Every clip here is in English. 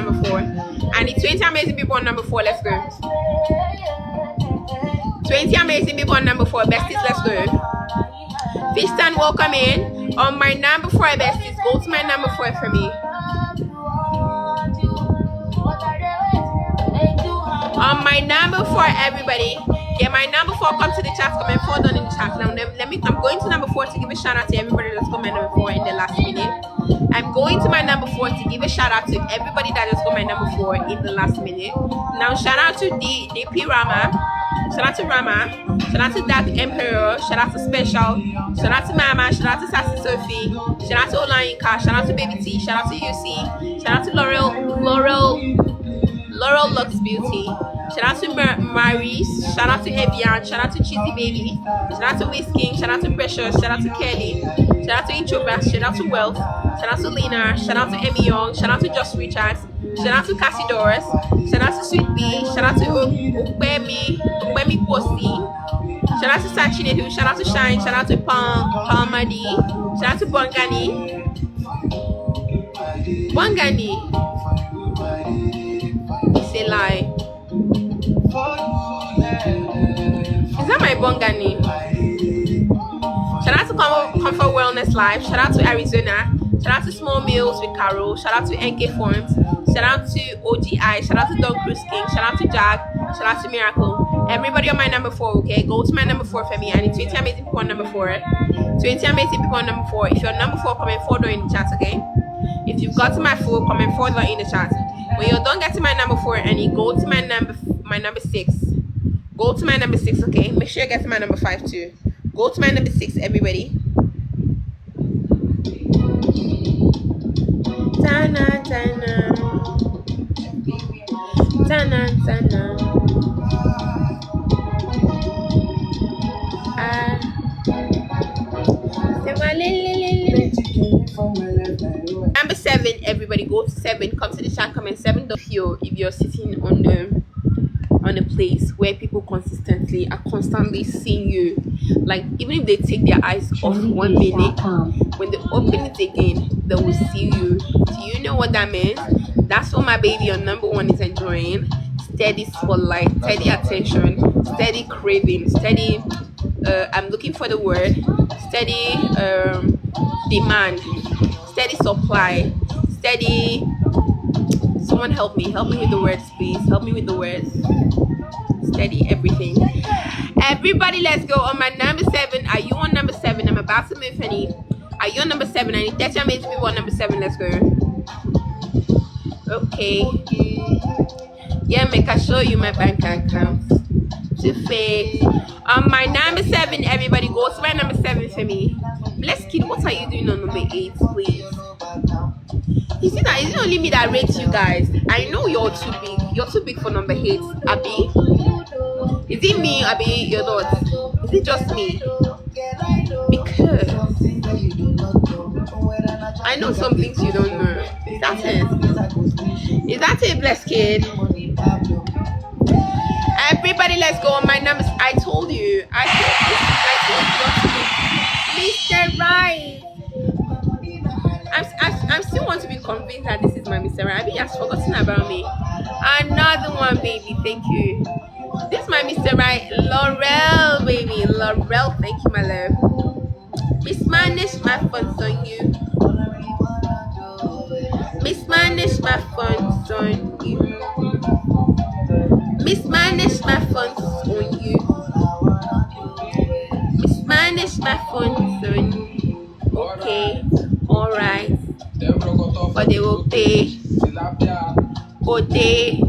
number 4. I need 20 amazing people on number 4. Let's go. 20 amazing people on number 4. Besties, let's go. Fiston, welcome in. On my number 4, besties, go to my number 4 for me. On my number 4, everybody. Yeah, my number 4, come to the chat, comment 4 down in the chat. Now, I'm going to number 4 to give a shout out to everybody that's got my number 4 in the last minute. I'm going to my number 4 to give a shout out to everybody that just got my number 4 in the last minute. Now, shout out to DP Rama. Shout out to Rama. Shout out to Dark Emperor. Shout out to Special. Shout out to Mama. Shout out to Sassy Sophie. Shout out to Olayinka. Shout out to Baby T. Shout out to UC. Shout out to Laurel Lux Beauty. Shout out to Maurice. Shout out to Evian. Shout out to Cheesy Baby. Shout out to Whisking. Shout out to Precious. Shout out to Kelly. Shout out to Introvert. Shout out to Wealth. Shout out to Lena. Shout out to Emmy Young. Shout out to Just Richards. Shout out to Cassie Doris. Shout out to Sweet B. Shout out to Ubemi Posi. Shout out to Sachinedu. Shout out to Shine. Shout out to Palmadi. Shout out to Bongani. It's a lie. Is that my Bongani? Shout out to Comfort Wellness Life. Shout out to Arizona. Shout out to Small Meals with Carol. Shout out to NK Forms. Shout out to OGI. Shout out to Dog Cruise King. Shout out to Jack. Shout out to Miracle. Everybody on my number 4, okay? Go to my number 4 for me. I need 20 amazing people on number 4. 20 amazing people on number 4. If you're number 4, comment 4 down in the chat, okay? If you've got to my 4, comment 4 down in the chat. When you're done getting my number 4 and you go to my number 6. Go to my number 6, okay? Make sure you get to my number 5 too. Go to my number 6, everybody. Tana, Tana. Tana, Tana. Number 7, everybody go to 7. Come to the chat, comment 7. If you're sitting on a place where people are constantly seeing you, like even if they take their eyes off 1 minute, when they open it again, they will see you. Do you know what that means? That's what my baby on number 1 is enjoying. Steady spotlight, steady attention, steady craving, steady I'm looking for the word, steady demand, steady supply, steady. Someone help me with the words, please. Help me with the words. Steady everything. Everybody, let's go on my number 7. Are you on number 7? I'm about to move, honey. Are you on number 7? I need 30 amazing people on number 7. Let's go. Okay. Yeah, make I show you my bank account. To fake. On my number 7, everybody, go to my number 7 for me. Bless Kid, what are you doing on number 8, please? You see that? Is it only me that rates you guys? I know you're too big. You're too big for number 8, Abby. Is it me, Abby? You're not. Is it just me? Because I know some things you don't know. Is that it? Is that it, Bless Kid? Everybody, let's go on my numbers. I told you. I told you. Mr. Right. I still want to be convinced that this is my Mr. Right. I think he has forgotten about me. Another one, baby. Thank you. This is my Mr. Right. Laurel, baby. Laurel. Thank you, my love. Mismanage my funds on you. Mismanage my funds on you. Mismanage my funds on you. Mismanage my funds on you. Okay. Alright. But they will pay. Okay.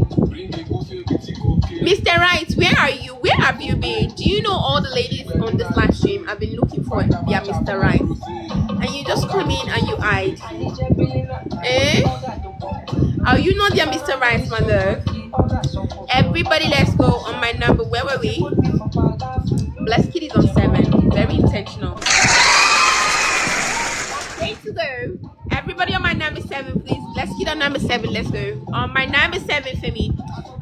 Mr. Right, where are you? Where have you been? Do you know all the ladies on this live stream? I've been looking for their Mr. Right. And you just come in and you hide. Eh? Are you not their Mr. Right, my love? Everybody, let's go on my number. Where were we? Bless Kid is on 7. Very intentional. Way to go. Everybody on my number 7, please. Let's get on number 7. Let's go. On my number 7 for me.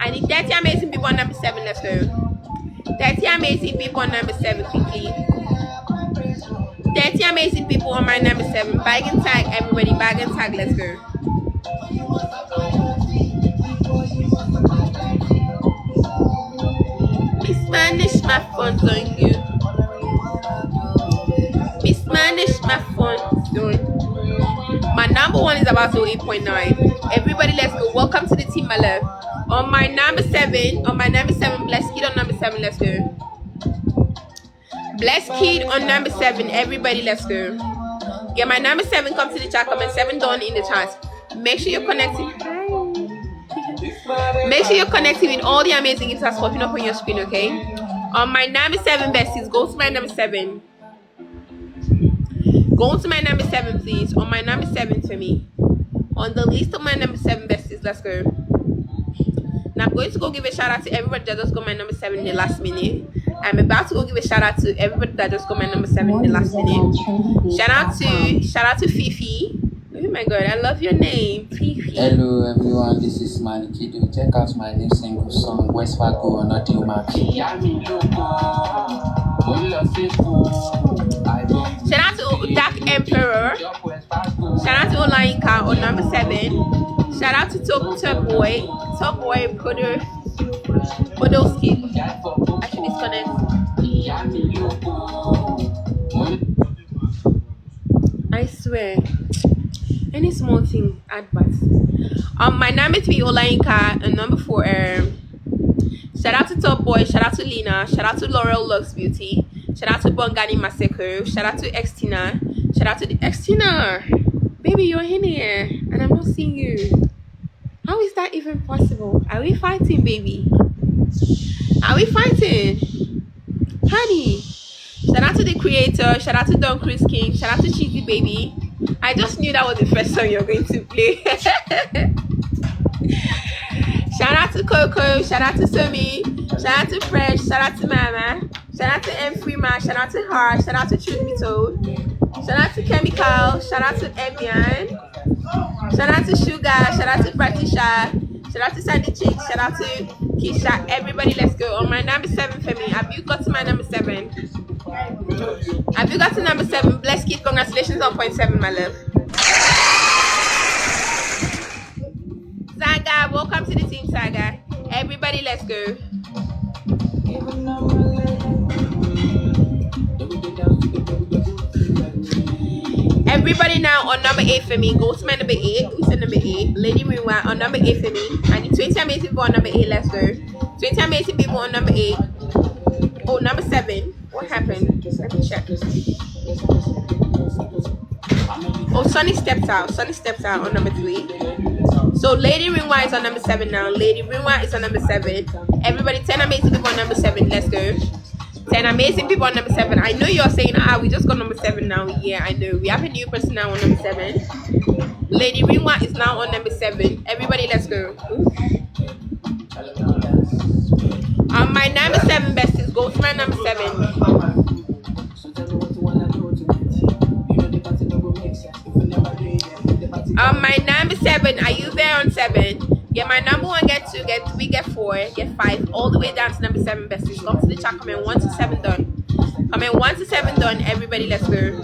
I need 30 amazing people on number 7. Let's go. 30 amazing people on number 7, quickly. 30 amazing people on my number 7. Bag and tag, everybody. Bag and tag. Let's go. on you. Mismanaged my phone. My number one is about to 8.9. Everybody, let's go. Welcome to the team, my love. On my number 7, Blessed Kid on number 7, let's go. Blessed Kid on number 7, everybody, let's go. Yeah, my number 7, come to the chat, comment 7 done in the chat. Make sure you're connected. Make sure you're connected with all the amazing gifts that's popping up on your screen, okay? On my number 7, besties, go to my number 7. Go to my number 7, please. On my number 7 for me. On the list of my number 7 besties, let's go. Now I'm going to go give a shout out to everybody that just got my number 7 in the last minute. I'm about to go give a shout out to everybody that just got my number 7 in the last minute. Shout out to Fifi. Oh my god, I love your name, Fifi. Hello everyone, this is Smiley Kiddo. Check out my new single song, West Fargo on Audio Mac. Shout out to Dark Emperor. Shout out to Olainka on number 7. Shout out to Top Boy Podolski. I should disconnect. I swear, any small thing, adverts. My number 3 Olainka and number 4 shout out to Top Boy, shout out to Lena, shout out to Laurel Lux Beauty, shout out to Bongani Maseko, shout out to Xtina, shout out to the Xtina. Baby, you're in here and I'm not seeing you. How is that even possible? Are we fighting, baby? Are we fighting? Honey. Shout out to the creator, shout out to Don Chris King, shout out to Cheesy Baby. I just knew that was the first song you're going to play. Shout out to Coco, shout out to Somi, shout out to Fresh, shout out to Mama, shout out to M Freema, shout out to Har, shout out to Truth Be Told, shout out to Chemical, shout out to Evian, shout out to Sugar, shout out to Pratisha, shout out to Sandy Chick, shout out to Kisha. Everybody, let's go. On my number 7 for me. Have you got to my number 7? Have you got to number 7? Blessed Kid, congratulations on point 7, my love. Saga, welcome to the team, Saga. Everybody, let's go. Everybody now on number 8 for me. Go to my number 8. Who's at number 8? Lady Rinwa on number 8 for me. I need 20 amazing people on number 8. Let's go. 20 amazing people on number 8. Oh, number 7. What happened? Let me check. Oh, Sunny stepped out. Sunny stepped out on number 3. So Lady Rinwa is on number 7 now. Lady Rinwa is on number 7. Everybody, 10 amazing people on number 7. Let's go. 10 amazing people on number 7. I know you're saying, we just got number 7 now. Yeah, I know. We have a new person now on number 7. Lady Rinwa is now on number 7. Everybody, let's go. My number 7 besties, go to my number 7. My number 7, are you there on 7? Yeah, my number 1, get 2, get 3, get 4, get 5, all the way down to number 7 besties. Come to the chat, comment 1 to 7 done. Comment 1 to 7 done. Everybody, let's go.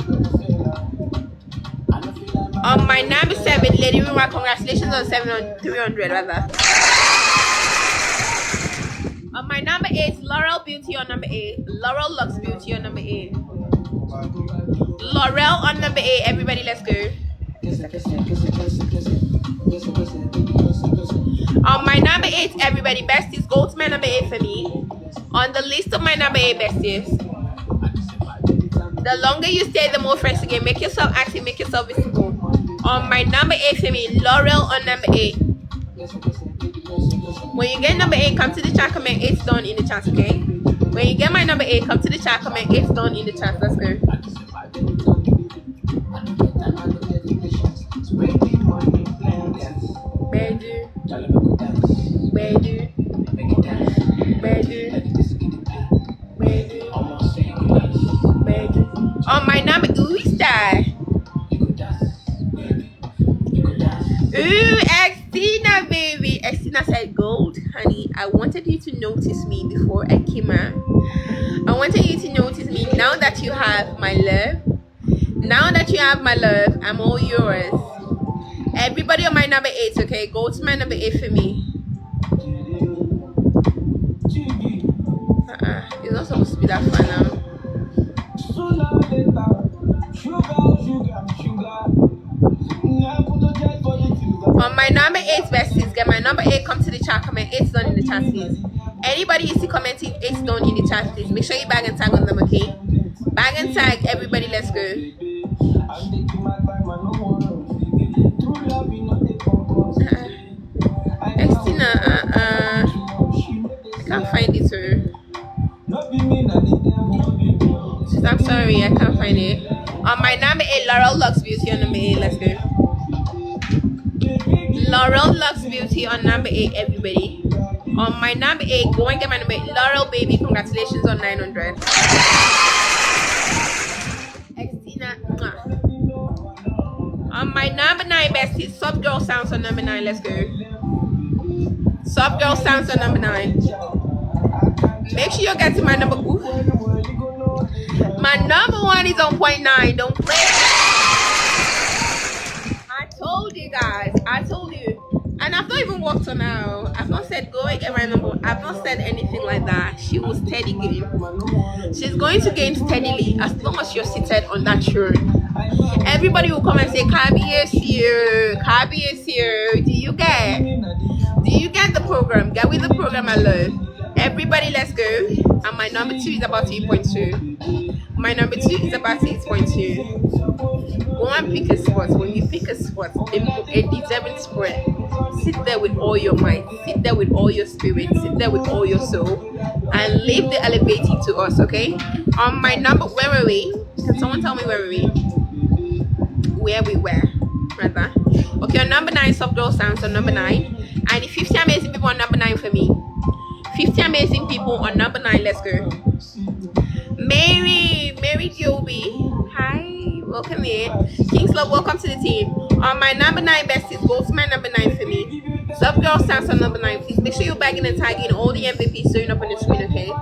My number 7, Lady Rima, congratulations on 300 rather. My number 8, Laurel Beauty on number 8. Laurel Lux Beauty on number 8. Laurel on number 8. Everybody, let's go. My number 8, everybody, besties, go to my number 8 for me. On the list of my number 8 besties, the longer you stay, the more friends you get. Make yourself active, make yourself visible. On my number 8 for me, Laurel on number 8. When you get number 8, come to the chat, comment 8's done in the chat, okay? When you get my number 8, come to the chat, comment 8's done in the chat. Let's go. On my number, who is that? Ooh, Xtina, baby. Xtina said, gold, honey. I wanted you to notice me before I came out. I wanted you to notice me. Now that you have my love, I'm all yours. Everybody on my number 8, okay? Go to my number 8 for me. It's not supposed to be that for now. On my number 8 besties, get my number 8, come to the chat, comment 8 done in the chat, please. Anybody you see commenting 8 done in the chat, please. Make sure you bag and tag on them, okay? Bag and tag, everybody, let's go. Estina, I can't find it, sir. I'm sorry, I can't find it. On my number 8, Laurel Lux Beauty on number 8, let's go. Laurel Lux Beauty on number 8, everybody. On my number 8, go and get my number 8. Laurel baby, congratulations on 900. Estina, on my number 9, bestie, Soft Girl Sounds on number 9, let's go. Soft Girl Sounds on number 9. Make sure you get to my number. Ooh. My number 1 is on 0.9. Don't play. I told you guys. I told you. And I've not even walked on now. I've not said go and get my number. I've not said anything like that. She will steady gain. She's going to gain steadily as long as you're seated on that throne. Everybody will come and say, Kabi is here. Kabi is here. Do you get the program? Get with the program, I love. Everybody, let's go. And my number 2 is about 8.2. My number 2 is about 8.2. Go and pick a spot. When you pick a spot, a deserving spot, sit there with all your might, sit there with all your spirit, sit there with all your soul, and leave the elevating to us, okay? On my number, where were we? Can someone tell me where were we? Where we were, rather. Okay, on number 9, Soft Girl Sounds on number 9. And the 50 amazing people on number 9 for me. 50 amazing people on number 9, let's go. Mary Joby, hi, welcome in. King's Love, welcome to the team. On my number 9 besties, go to my number 9 for me. Soft Girl Sounds on number 9, please make sure you're bagging and tagging all the MVPs showing up on the screen, okay?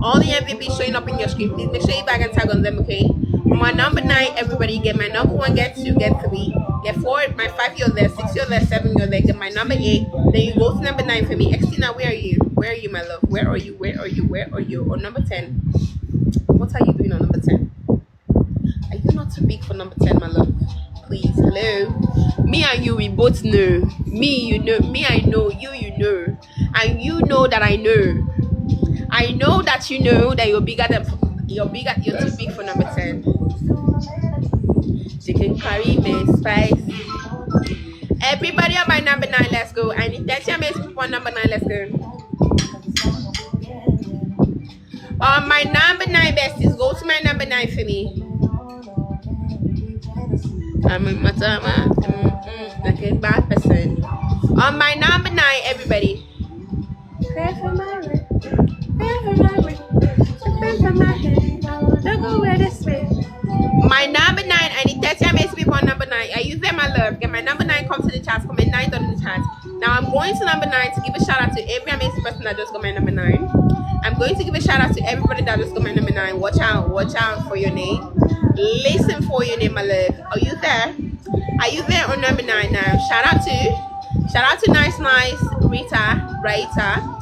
All the MVPs showing up in your screen, please make sure you bag and tag on them, okay? On my number 9, everybody get my number 1, get 2, get 3, get 4, my 5 you're there, 6 you're there, 7 you're there, get my number 8, then you go to number 9 for me. Xtina, where are you? Where are you, my love? Where are you? Where are you? Where are you? On number 10. What are you doing on number 10? Are you not too big for number 10, my love? Please, hello. Me and you, we both know. Me, you know. Me, I know. You know. And you know that I know. I know that you know that you're too big for number 10. Chicken curry, maize, spice. Everybody on my number 9, let's go. I need 30 amazing people on number 9, let's go. On my number 9, besties, go to my number 9 for me. I'm in my time, like a bad person. On my number 9, everybody. Pray for my rent. Pray for my rent. Pray for my head. Don't go where this way. My number 9, I need 30 amazing people on number 9. Are you there, my love? Get my number 9, come to the chat, comment 9 on the chat. Now I'm going to number 9 to give a shout out to every amazing person that just got my number 9. I'm going to give a shout out to everybody that just got my number 9. Watch out for your name. Listen for your name, my love. Are you there? Are you there on number 9 now? Shout out to Nice, Rita, Rachel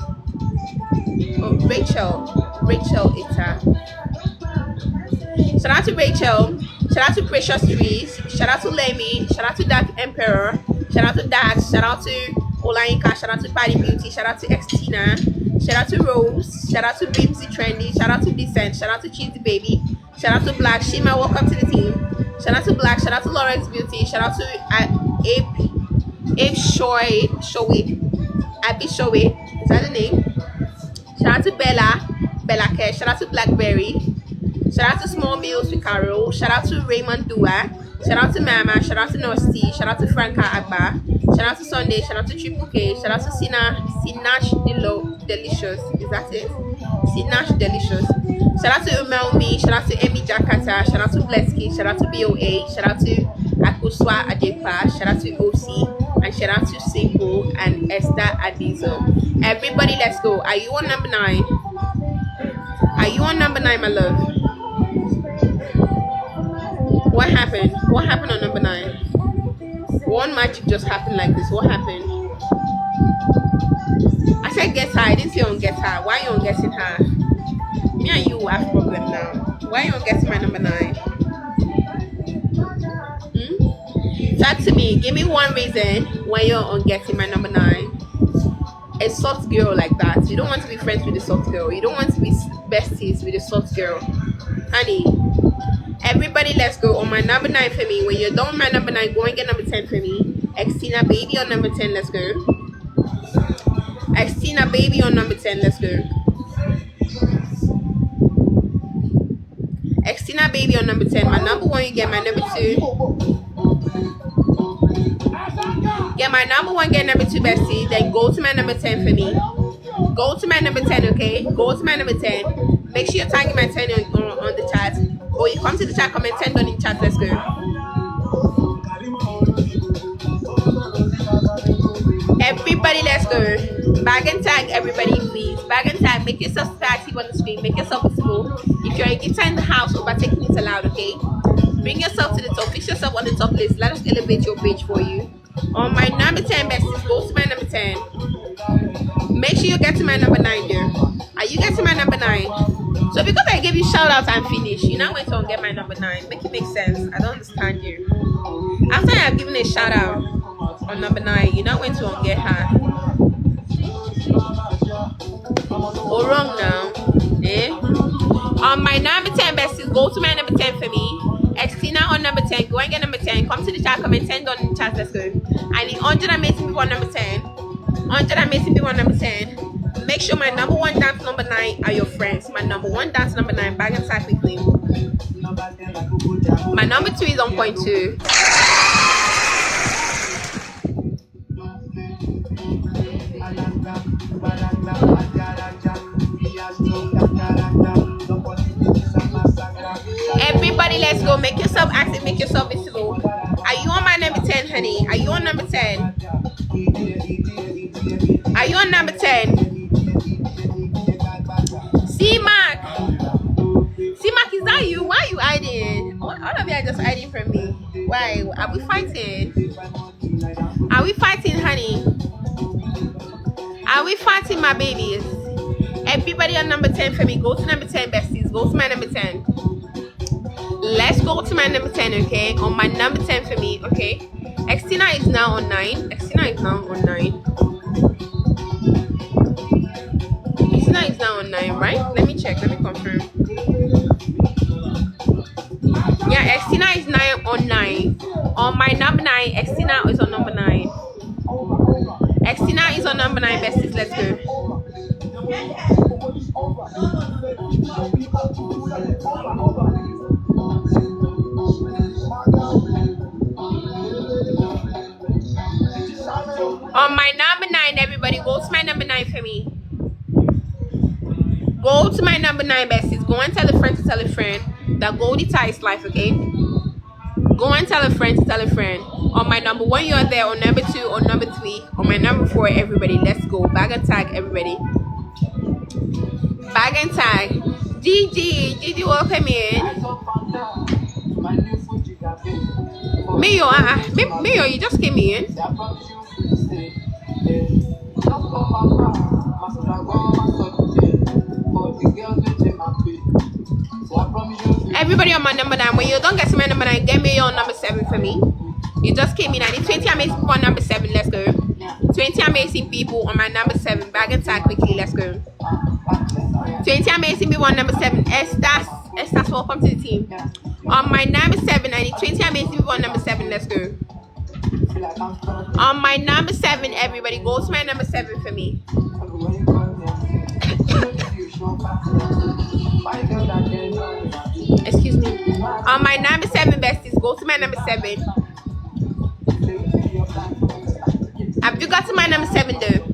Ita. Shout out to Rachel. Shout out to Precious Trees. Shout out to Lemmy. Shout out to Dark Emperor. Shout out to Dax. Shout out to Olainka. Shout out to Patty Beauty. Shout out to Xtina. Shout out to Rose. Shout out to Bimsy Trendy. Shout out to Decent. Shout out to Cheesy Baby. Shout out to Black Shima. Welcome to the team. Shout out to Black. Shout out to Lawrence Beauty. Shout out to Abe Showy. Abby Showy. Is that the name? Shout out to Bella Care. Shout out to Blackberry. Shout out to Small Meals with Carol. Shout out to Raymond Dua. Shout out to Mama. Shout out to Nosti. Shout out to Franca Agba. Shout out to Sunday. Shout out to Triple K. Shout out to Sinash Delicious. Is that it? Sinash Delicious. Shout out to Umelmi. Shout out to Emi Jakarta. Shout out to Blesky. Shout out to BOA. Shout out to Akuswa Adepa. Shout out to OC. And shout out to Simple and Esther Adizo. Everybody, let's go. Are you on number 9? Are you on number 9, my love? What happened? What happened on number 9? One magic just happened like this. What happened? I said get her. I didn't say on get her. Why are you on getting her? Me Me and you will have problem now. Why you don't get to my number 9? Talk to me. Give me one reason why you're on getting my number 9. A soft girl like that. You don't want to be friends with a soft girl. You don't want to be besties with a soft girl. Honey, everybody let's go on my number 9 for me. When you're done with my number 9, go and get number 10 for me. Xtina baby on number 10, let's go. Xtina baby on number 10, let's go. Xtina baby on number 10. My number 1, you get my number 2. Get my number 1, get number 2, bestie. Then go to my number 10 for me. Go to my number 10, okay? Go to my number 10. Make sure you're tagging my 10 on the chat. Or you come to the chat, comment 10 on the chat, let's go. Everybody, let's go. Bag and tag everybody, please. Bag and tag. Make yourself active on the screen. Make yourself visible. If you're a guitar in the house, overtaking it allowed, okay? Bring yourself to the top. Fix yourself on the top list. Let us elevate your page for you. On my number 10, besties, go to my number 10. Make sure you get to my number 9, dear. Are you getting my number 9? So because I gave you shout out and finish, you now went to get my number 9. Make it make sense. I don't understand you. After I have given a shout out on number 9, you now went to get her. Oh, wrong now. Eh? On my number 10, besties, go to my number 10 for me. Xtina on number 10. Go and get number 10. Come to the chat, comment 10 on the chat, let's go. I need 100 amazing people on number 10. 100 amazing people on number 10. Make sure my number 1 dance number 9 are your friends. My number 1 dance number 9. Bag and tag quickly. My number 2 is on point 2. Everybody, let's go. Make yourself active. Make yourself visible. Are you on my number 10, honey? Are you on number 10? Are you on number 10? C-Mac. C-Mac, is that you? Why are you hiding? All of you are just hiding from me. Why? Are we fighting? Are we fighting, honey? Are we fighting, my babies? Everybody on number 10 for me. Go to number 10, besties. Go to my number 10. Let's go to my number 10, okay? On my number 10 for me, okay? Xtina is now on 9. Xtina is now on 9. Xtina is now on 9, right? Let me check. Let me confirm. Yeah, Xtina is now on 9. On my number 9, Xtina is on number 9. Xtina is on number 9, besties. Let's go. On my number 9, everybody, go to my number 9 for me. Go to my number 9, besties. Go and tell a friend to tell a friend that Goldie Tie is life, okay? Go and tell a friend to tell a friend. On my number 1, you're there. On number 2, on number 3. On my number 4, everybody, let's go. Bag and tag, everybody. Bag and tag. Gigi, welcome in. Mio, you just came in. Everybody on my number 9. When you don't get to my number 9, get me on number 7 for me. You just came in. I need 20 amazing people on number 7. Let's go. 20 amazing people on my number 7. Bag and tag quickly. Let's go. 20 amazing people on number 7. Estas, welcome to the team. On my number 7, I need 20 amazing people on number 7. Let's go. On my number 7, everybody, go to my number 7 for me. Excuse me. On my number 7, besties, go to my number 7. Have you got to my number 7 though?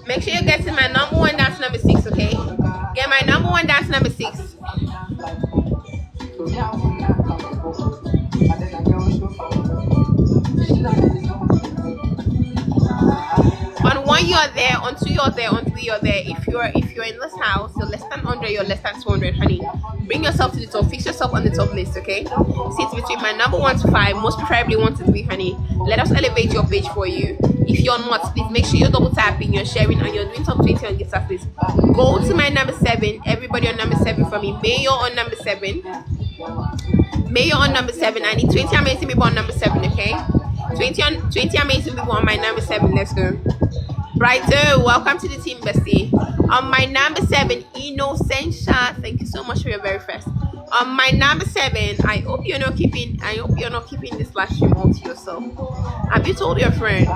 Make sure you get to my number 1 dance number 6, okay? Get my number 1 dance number 6. On 1, you're there, if you're in this house, you're less than 100, you're less than 200, honey, bring yourself to the top, fix yourself on the top list, okay? Sit between my number 1 to 5, most preferably 1 to 3, honey. Let us elevate your page for you. If you're not, please make sure you're double tapping, you're sharing, and you're doing top 20 on Gift Please go to my number 7. Everybody on number 7 for me. Mayor on number 7. Mayor on number 7. I need 20 amazing people on number 7, okay? 20 amazing people on my number 7. Let's go. Brighter, welcome to the team, bestie. On my number 7, Innocentia. Thank you so much for your very first. On my number 7, I hope you're not keeping this live stream all to yourself. Have you told your friend?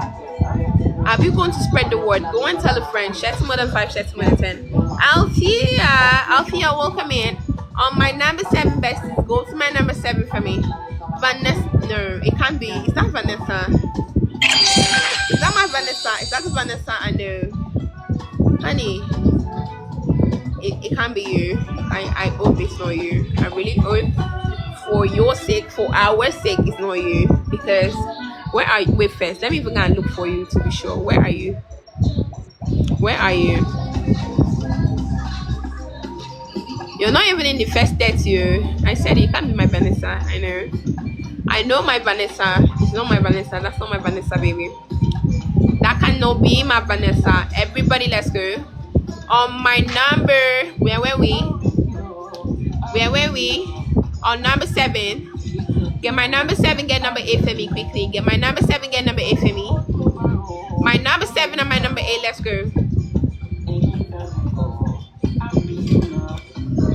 Have you going to spread the word? Go and tell a friend. Share to more than 5, share to more than 10. Althea, welcome in. On my number 7, besties, go to my number 7 for me. Vanessa, no, it can't be. It's not Vanessa. Is that my Vanessa? Is that the Vanessa I know? Honey, it can't be you. I hope it's not you. I really hope for your sake, for our sake, it's not you. Because where are you? Wait first. Let me even go and look for you to be sure. Where are you? Where are you? You're not even in the first 30. I said it can't be my Vanessa. I know my Vanessa. It's not my Vanessa. That's not my Vanessa, baby. That cannot be my Vanessa. Everybody, let's go. On my number, where were we? On number 7. Get my number 7, get number 8 for me quickly. Get my number 7, get number 8 for me. My number 7 and my number 8, let's go.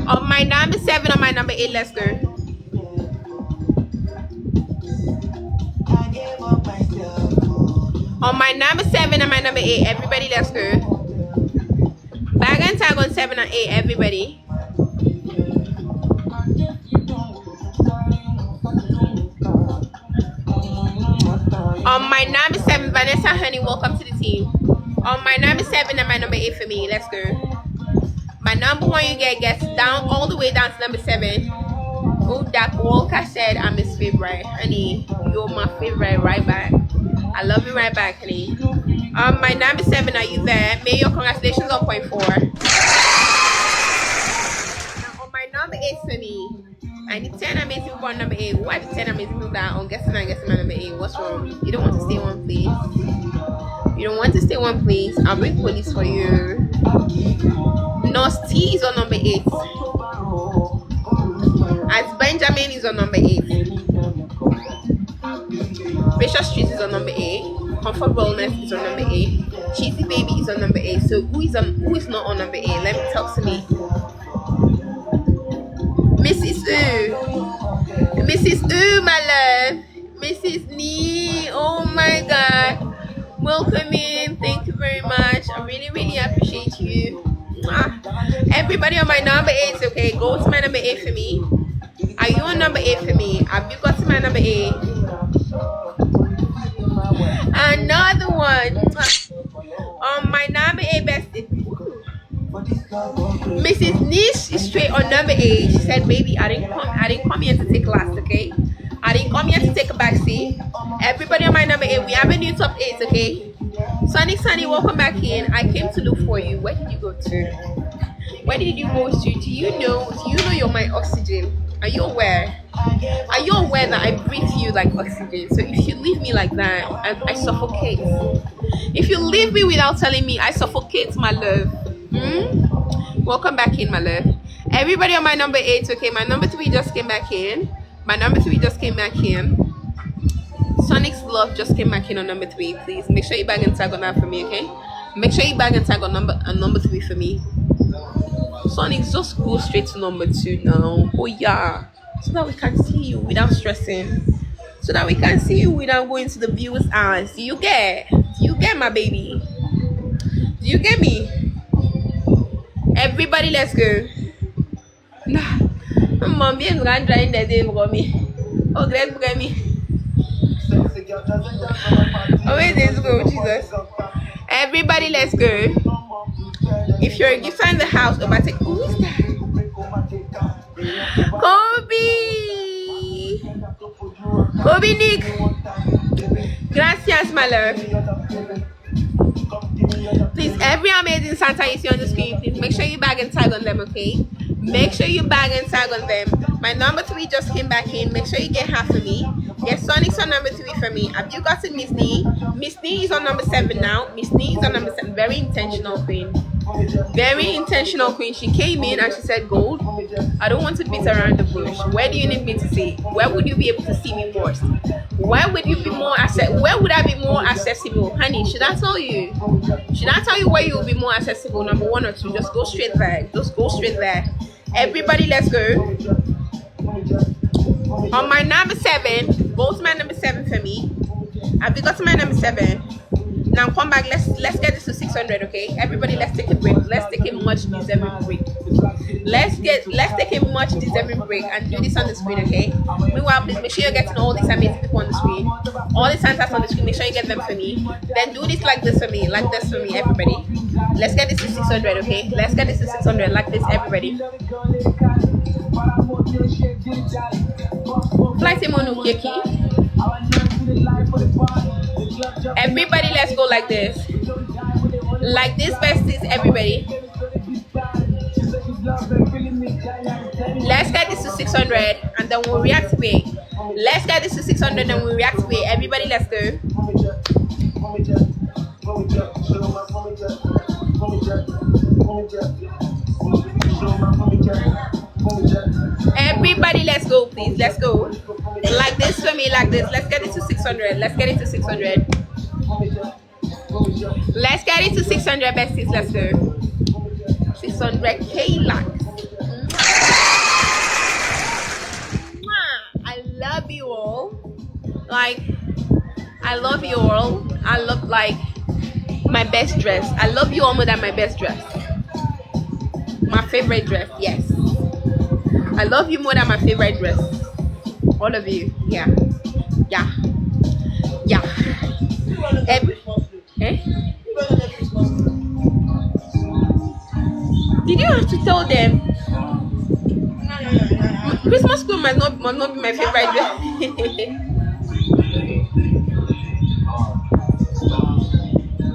On my number 7 and my number 8, let's go. On my number 7 and my number 8, everybody, let's go. Bag and tag on 7 and 8, everybody. On my number 7, Vanessa Honey, welcome to the team. On my number 7 and my number 8 for me, let's go. My number 1 you gets down all the way down to number 7. Oh, Dak Walker said I'm his favorite. Honey, you're my favorite right back. I love you right back, honey. My number 7, are you there? May your congratulations on point 4. Now on my number 8 for me, I need 10 amazing people on number 8. Who are the 10 amazing people that I'm guessing my number 8? What's wrong? You don't want to stay one place? You don't want to stay one place? I'll bring police for you. Nurse T is on number 8. As Benjamin is on number 8. Rachel Street is on number 8. Comfort Wellness is on number 8. Cheesy Baby is on number 8. So who is not on number 8? Let me talk to me. Mrs. U, my love. Mrs. Nee. Oh my God. Welcome in. Thank you very much. I really, really appreciate you. Everybody on my number 8, okay? Go to my number 8 for me. Are you on number 8 for me? Have you got to my number 8? Another one. On my number 8, bestie. Mrs. Nish is straight on number 8. She said, baby, I didn't come here to take last, okay? I didn't come here to take a backseat. Everybody on my number 8, we have a new top 8, okay? Sunny, welcome back in. I came to look for you. Where did you go to? Where did you go to? Do you know you're my oxygen? Are you aware? Are you aware that I breathe you like oxygen? So if you leave me like that, I suffocate. If you leave me without telling me, I suffocate, my love. Welcome back in, my love. Everybody on my number 8, okay? My number 3 just came back in. Sonic's Love just came back in on number 3. Please make sure you bag and tag on that for me, okay? Make sure you bag and tag on number 3 for me. Sonic's, just go straight to number 2 now. Oh yeah, so that we can see you without stressing. So that we can see you without going to the viewers' eyes. Do you get my baby? Do you get me? Everybody, let's go. Nah, mom, bien grand drying the day for me. Oh, great for me. Oh, wait, let's go, Jesus. Everybody, let's go. If you're a gift in the house, who is that? Kobe Nick. Gracias, my love. Please, every amazing Santa you see on the screen, please make sure you bag and tag on them, okay? Make sure you bag and tag on them. My number 3 just came back in. Make sure you get half for me. Get Sonic's on number 3 for me. Have you gotten Miss Nee? Miss Nee is on number 7 now. Miss Nee is on number 7. Very intentional queen. Very intentional queen. She came in and she said, gold. I don't want to beat around the bush. Where do you need me to see? Where would you be able to see me most? Where would you be more where would I be more accessible? Honey, should I tell you? Should I tell you where you will be more accessible? Number 1 or 2? Just go straight there. Just go straight there. Everybody, let's go. On my number 7, go to my number 7 for me. Have you got to my number 7? Now come back. Let's get this to 600, okay? Everybody, let's take a break. Let's take a much deserving break. Let's take a much deserving break and do this on the screen, okay? Meanwhile, please make sure you're getting all these amazing people on the screen. All the Santas on the screen. Make sure you get them for me. Then do this like this for me. Like this for me, everybody. Let's get this to 600, okay? Let's get this to 600 like this, everybody. Flight Emonu Keki. Everybody, let's go like this. Like this, besties, everybody. Let's get this to 600 and then we'll reactivate. Let's get this to 600 and we'll reactivate. Everybody, let's go. Everybody, let's go, please. Let's go. Like this for me, like this. Let's get it to 600. Let's get it to 600. Let's get it to 600, besties. Let's go. 600k likes. I love you all. Like, I love you all. I love, like, my best dress. I love you all more than my best dress. My favorite dress, yes. I love you more than my favorite dress. All of you, yeah. Did you have to tell them? Christmas school must not be my favorite dress.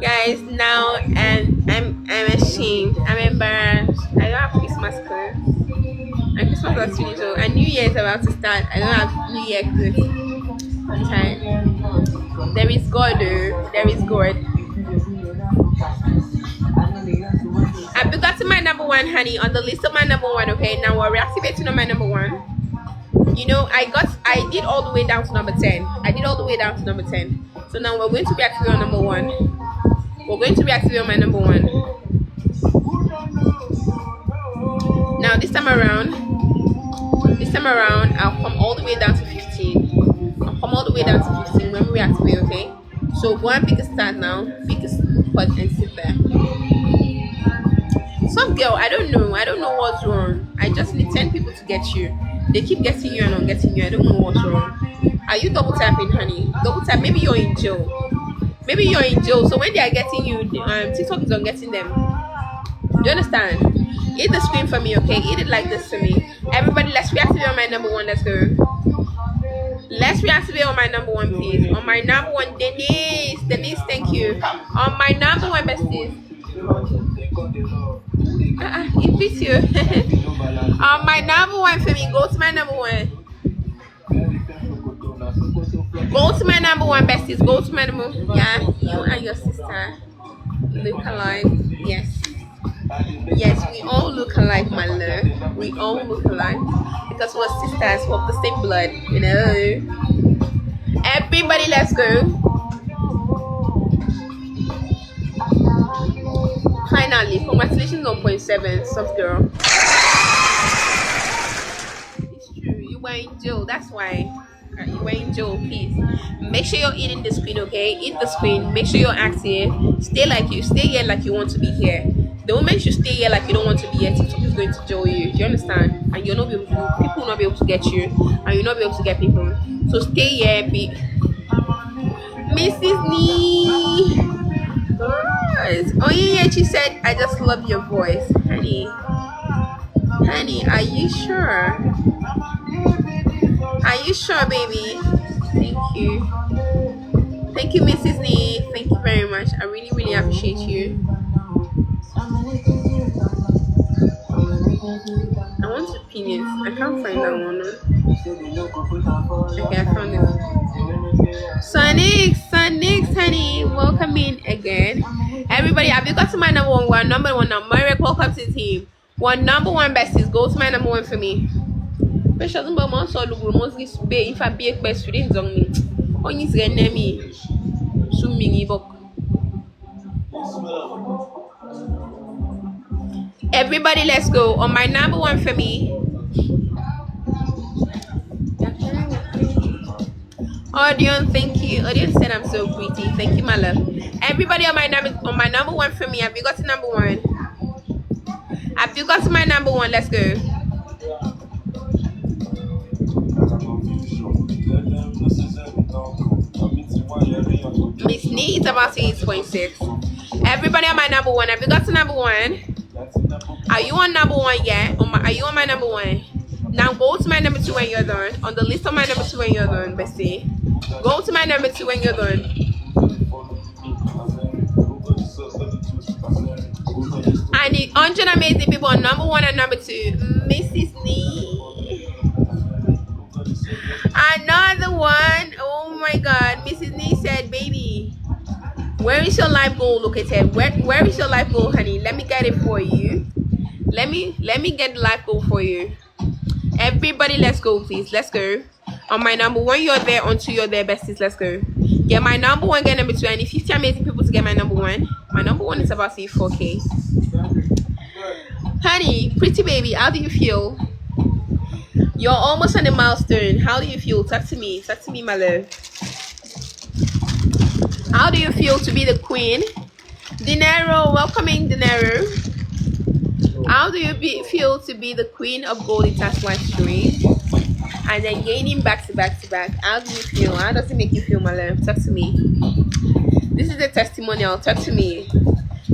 Guys, now and I'm ashamed. I'm embarrassed. I don't have Christmas clothes. And Christmas was finished, so and New Year is about to start. I don't have New Year clothes. I'm tired. There is God, though. There is God. I've got to my number 1, honey, on the list of my number 1. Okay, now we're reactivating on my number 1. You know, I did all the way down to number 10. I did all the way down to number 10. So now we're going to reactivate on number 1. We're going to reactivate on my number 1. Now this time around, I'll come all the way down to 15. I'll come all the way down to 15 when we reactivate, okay? So go and pick a start now. Pick a spot and sit there. Some girl, I don't know what's wrong. I just need 10 people to get you. They keep getting you and not getting you. I don't know what's wrong. Are you double tapping, honey? Double tap. Maybe you're in jail. So when they are getting you, TikTok is not getting them. Do you understand? Hit the screen for me, okay? Hit it like this for me. Everybody, let's reactivate on my number 1. Let's go. Let's reactivate on my number 1, please. On my number 1, Denise, thank you. On my number 1, besties. It beats you. On my number 1 for me, go to my number 1. Go to my number 1, besties. Go to my number 1. Yeah, you and your sister look alike. Yes, we all look alike, my love. We all look alike because we're sisters of the same blood, you know. Everybody, let's go. Finally, congratulations on 0.7, soft girl. It's true, you were in jail, that's why. You were in jail, please. Make sure you're eating the screen, okay? Eat the screen. Make sure you're active. Stay here like you want to be here. The moment you stay here like you don't want to be here, TikTok is going to jail you. Do you understand? And you'll not be able to, people will not be able to get you, and you'll not be able to get people. So stay here, be Mrs. Nee. Oh yeah, she said, I just love your voice, honey. Honey, are you sure? Are you sure, baby? Thank you, Mrs. Nee. Thank you very much. I really appreciate you. opinions. I can't find that one. Okay, I found it. Sonic, honey, welcome in again. Everybody, have you got to my number one? One number one now. Marek, welcome to the team. One number one besties. Go to my number one for me. Precious number one, so look, mostly if I be a best friend on me. On his enemy. Swimming book. Everybody, let's go. On my number one for me. Audion, thank you. Audion said I'm so pretty. Thank you, my love. Everybody on my number one for me. Have you got to number one? Have you got to my number one? Let's go. Miss Nee is about 8.6. Everybody on my number one. Have you got to number one? Are you on number one yet? Are you on my number one? Now go to my number two when you're done. On the list of my number two when you're done, bestie. Go to my number two when you're done. I need 100 amazing people on number one and number two. Mrs. Nee. Another one. Oh my god. Mrs. Nee said, baby, where is your life goal located? Where is your life goal, honey? Let me get it for you. Let me get the life goal for you. Everybody, let's go, please. Let's go. On my number one, you're there. On two, you're there, besties. Let's go. Get my number one, get number two. I need 50 amazing people to get my number one. My number one is about to be 4K. Honey, pretty baby, how do you feel? You're almost on the milestone. How do you feel? Talk to me. Talk to me, my love. How do you feel to be the queen? Dinero, welcoming Dinero. How do you feel to be the queen of Gold Itas live stream and then gaining back to back to back? How do you feel? How does it make you feel, my love? Talk to me. This is a testimonial. Talk to me.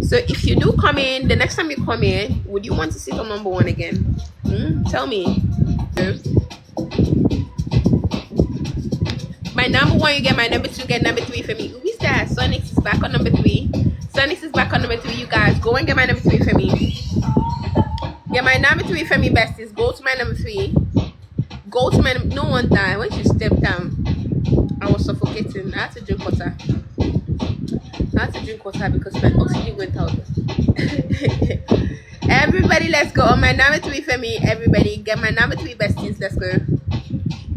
So if you do come in, the next time you come in, would you want to sit on number one again? Tell me. My number one, you get my number two, get number three for me. Who is that? Sonic is back on number three. Sonic is back on number three. You guys, go and get my number three for me. Get my number three for me, besties. Go to my number three. Go to my no one died. When she stepped down, I was suffocating. I had to drink water. Because my oxygen went out. Everybody, let's go. On my number three for me. Everybody, get my number three, besties. Let's go.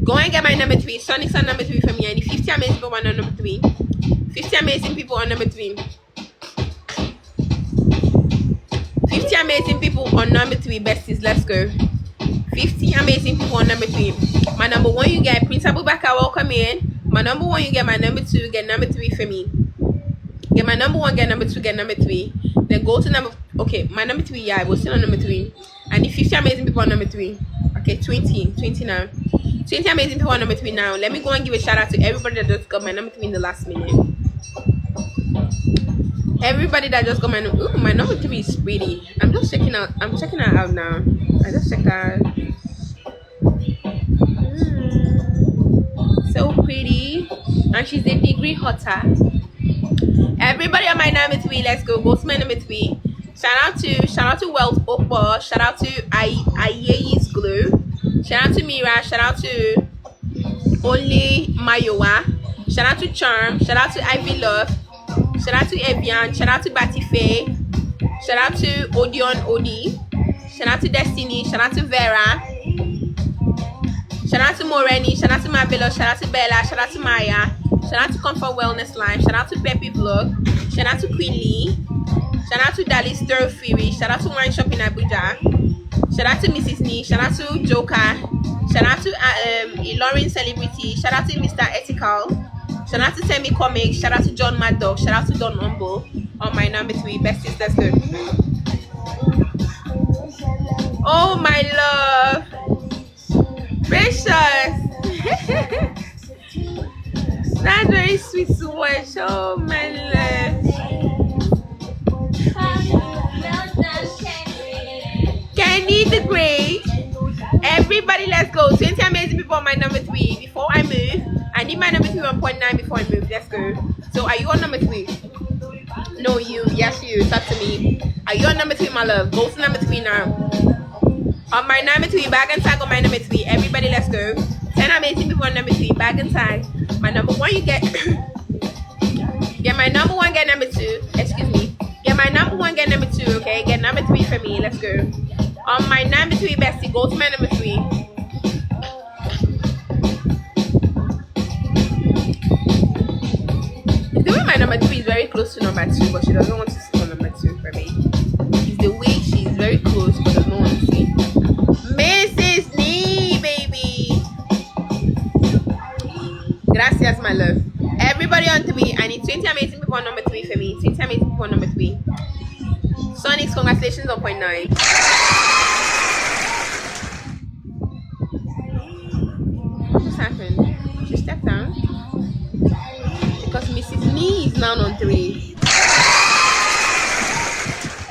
Go and get my number three. Sonic's on number three for me. I need 50 amazing people on number three. 50 amazing people on number three. 50 amazing people on number three, besties. Let's go. 50 amazing people on number three. My number one, you get Prince Abubakar, welcome in. My number one, you get my number two, get number three for me. Get my number one, get number two, get number three. Then go to number. Okay, my number three, yeah, I was still on number three. I need 50 amazing people on number three. Okay, 20 now. 20 amazing people on number three now. Let me go and give a shout out to everybody that just got my number three in the last minute. Everybody that just got my number. Ooh, my number three is pretty. I'm checking her out now. I just checked her out. So pretty. And she's a degree hotter. Everybody on my number three, let's go. Go to my number three. Shout out to Wealth Opa. Shout out to Aye's Glue. Shout out to Mira. Shout out to Only Mayowa. Shout out to Charm. Shout out to Ivy Love. Shout out to Evian. Shout out to Batife. Shout out to Odion Odi. Shout out to Destiny. Shout out to Vera. Shout out to Moreni. Shout out to Mabelo. Shout out to Bella. Shout out to Maya. Shout out to Comfort Wellness Life. Shout out to Peppy Vlog. Shout out to Queen Lee. Shout out to Dali Stir Fury. Shout out to Wine Shop in Abuja. Shout out to Mrs. Nee. Shout out to Joker. Shout out to Lauren Celebrity. Shout out to Mr. Ethical. Shout out to Semi Comics. Shout out to John Mad Dog. Shout out to Don Umbo on my number three. Besties, let's go. Oh my love. Precious. That's very sweet to watch. Oh my love. Kenny the Great. Everybody, let's go. 20 amazing people on my number three. Before I move, I need my number 3 1.9 before I move. Let's go. So, are you on number three? No, you. Yes, you. Talk to me. Are you on number three, my love? Go to number three now. On my number 3, bag and tag on my number 3. Everybody, let's go. 10 amazing people on number 3, bag and tag. My number 1, you get. Get my number 1, get number 2. Excuse me. Get my number 1, get number 2, okay? Get number 3 for me. Let's go. On my number 3, bestie, go to my number 3. The way my number 3 is very close to number 2, but she doesn't want to sit on number 2 for me. It's the way she's very close, but doesn't want to sit. Mrs. Nee, baby. Gracias, my love. Everybody on 3. I need 20 amazing people on number 3 for me. 20 amazing people on number 3. Sonics, congratulations on point 9. What's happened? She stepped down. Because Mrs. Nee is now on 3.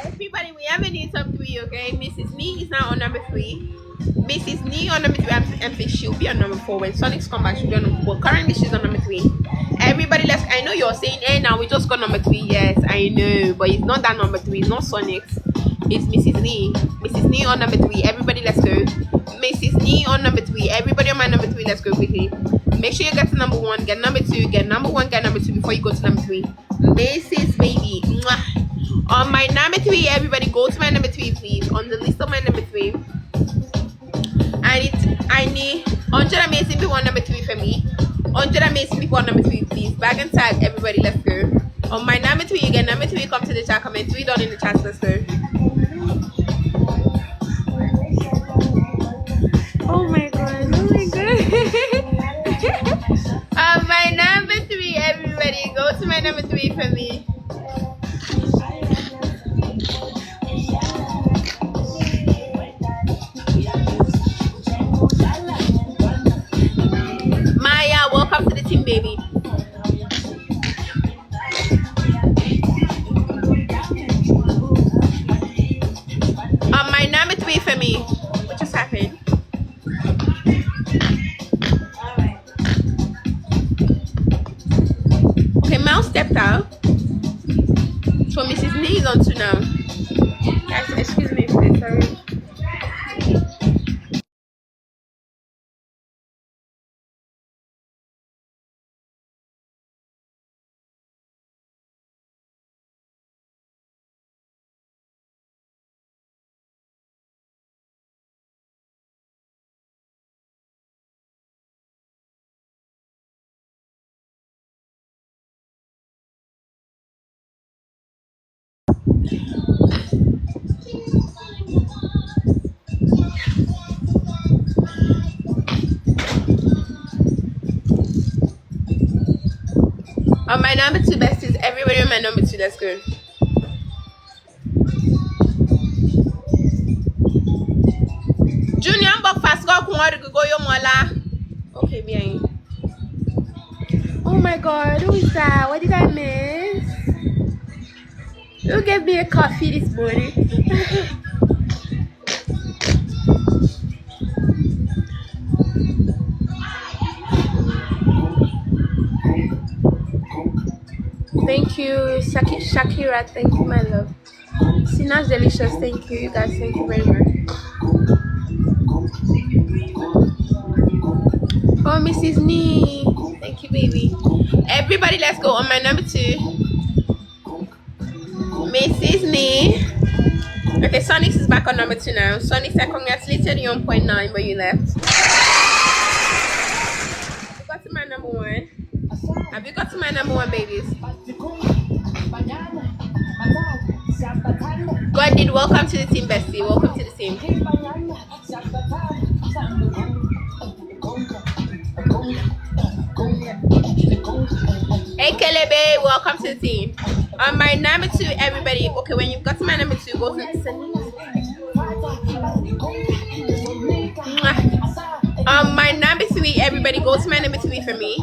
Everybody, we have a new top 3, okay? Mrs. Nee is now on number 3. Mrs. Nee on number 3. I'm saying she'll be on number 4. When Sonics come back, she'll be on number 4. Currently, she's on number 3. Everybody, let's. I know you're saying, hey, now we just got number 3. Yes, I know. But it's not that number 3. It's not Sonics. It's Mrs. Nee. Mrs. Nee on number 3. Everybody, let's go. Mrs. Nee on number 3. Everybody on my number 3. Let's go quickly. Make sure you get to number 1. Get number 2. Get number 1. Get number 2 before you go to number 3. Mrs. Baby. Mwah. On my number 3, everybody go to my number 3, please. On the list of my number 3. I need 100 amazing people on number 3 for me. 100 amazing people on number 3, please. Bag and tag, everybody, let's go. On my number 3, you get number 3, come to the chat, comment 3 down in the chat, let's go. Oh my god, oh my god. On my number 3, everybody, go to my number 3 for me. Maya, welcome to the team, baby. On my number 3 for me. What just happened? Okay, Mel stepped out. So Mrs. Nee is on 2 now. Guys, excuse me, please, sorry. On my number 2 besties, everybody on my number 2, let's go. Junior, I'm fast go yo mola. Okay, bien. Oh my god, who is that? What did I miss? You gave me a coffee this morning. Thank you, Shakira. Thank you, my love. Sina's delicious. Thank you, you guys. Thank you very much. Oh, Mrs. Nee. Thank you, baby. Everybody, let's go on my number 2. Mrs. Nee. Okay, Sonics is back on number 2 now. Sonics, I congratulated you on point 9, but you left. You got to my number 1. Have you got to my number 1, babies? God did. Welcome to the team, bestie. Welcome to the team. Hey, Kelebe, welcome to the team. On my number 2, everybody. Okay, when you've got to my number 2, go to the on my number 3, everybody, go to my number 3 for me.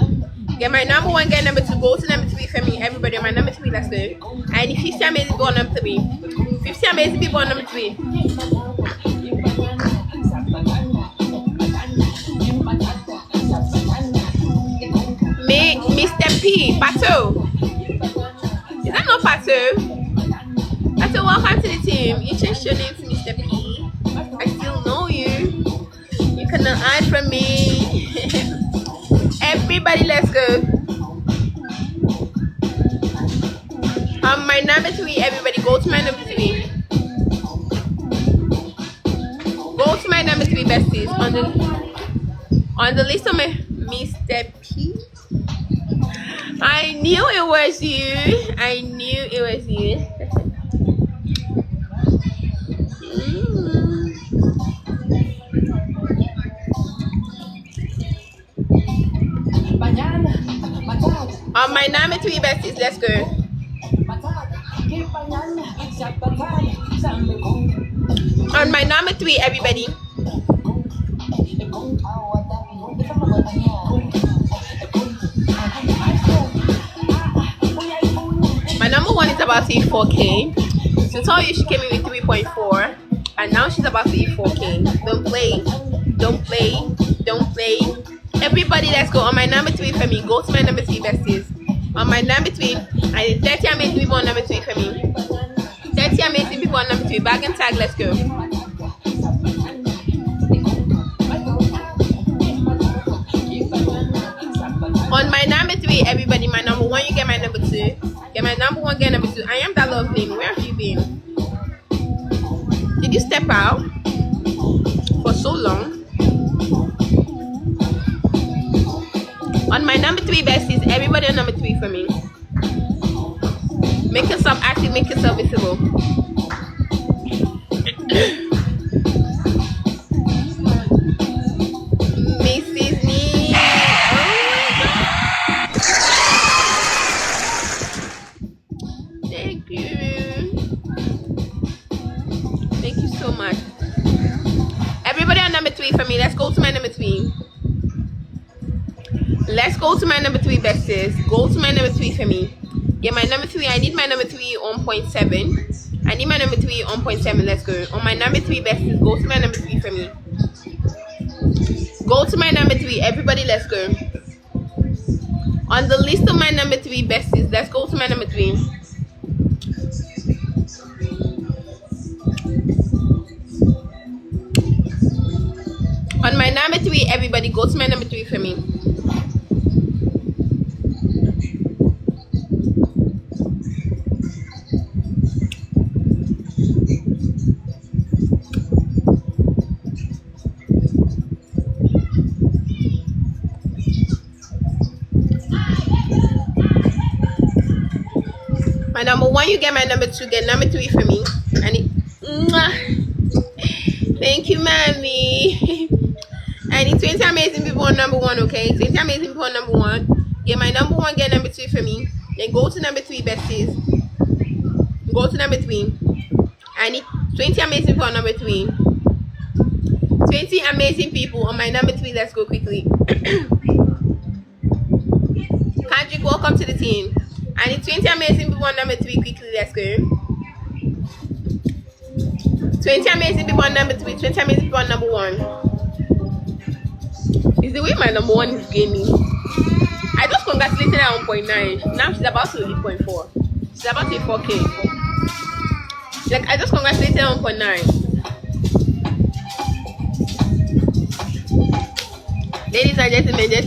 Get my number 1, get number 2, go to number 3 for me. Everybody on my number 3, let's go. I need 50 amazing people on number 3. 50 amazing people on number 3. Mr. P, Pato. Is that not Pato? Pato, welcome to the team. You changed your name to Mr. P. I still know you. And from me. Everybody, let's go. My number 3, everybody, go to my number 3. Go to my number 3 besties on the list of my Mr. P. I knew it was you. I knew it was you. On my number 3 besties, let's go. On my number 3, everybody. My number 1 is about to hit 4K. To tell you, she came in with 3.4, and now she's about to hit 4K. Don't play. Don't play. Don't play. Everybody, let's go. On my number 3 for me. Go to my number 3 besties. On my number 3, I need 30 amazing people on number 3 for me. 30 amazing people on number 3. Bag and tag, let's go. On my number 3, everybody, my number 1, you get my number 2. Get my number 1, get number 2. I am that lovely. Where have you been? Did you step out for so long? On my number 3 besties, everybody on number 3 for me. Make yourself active, make yourself visible. Mrs. Nee. Oh my God. Thank you. Thank you so much. Everybody on number 3 for me. Let's go to my number 3. Let's go to my number 3 besties. Go to my number 3 for me. Yeah, my number 3. I need my number 3 on 0.7. I need my number 3 on 0.7. Let's go. On my number 3 besties, go to my number 3 for me. Go to my number 3. Everybody, let's go. On the list of my number 3 besties, let's go to my number 3. On my number 3, everybody, go to my number 3 for me. My number 1, you get my number 2, get number 3 for me. Thank you, mommy. I need 20 amazing people on number 1, okay? 20 amazing people on number 1. Get my number 1, get number 2 for me. Then go to number 3, besties. Go to number 3. I need 20 amazing people on number 3. 20 amazing people on my number 3. Let's go quickly. Kendrick, welcome to the team. I need 20 amazing people on number 3 quickly. Let's go. 20 amazing people on number 3. 20 amazing people on number 1. Is the way my number 1 is gaming. I just congratulated her on 0.9. Now she's about to hit 0.4. She's about to hit 4K. Like, I just congratulated her on 0.9. Ladies and gentlemen.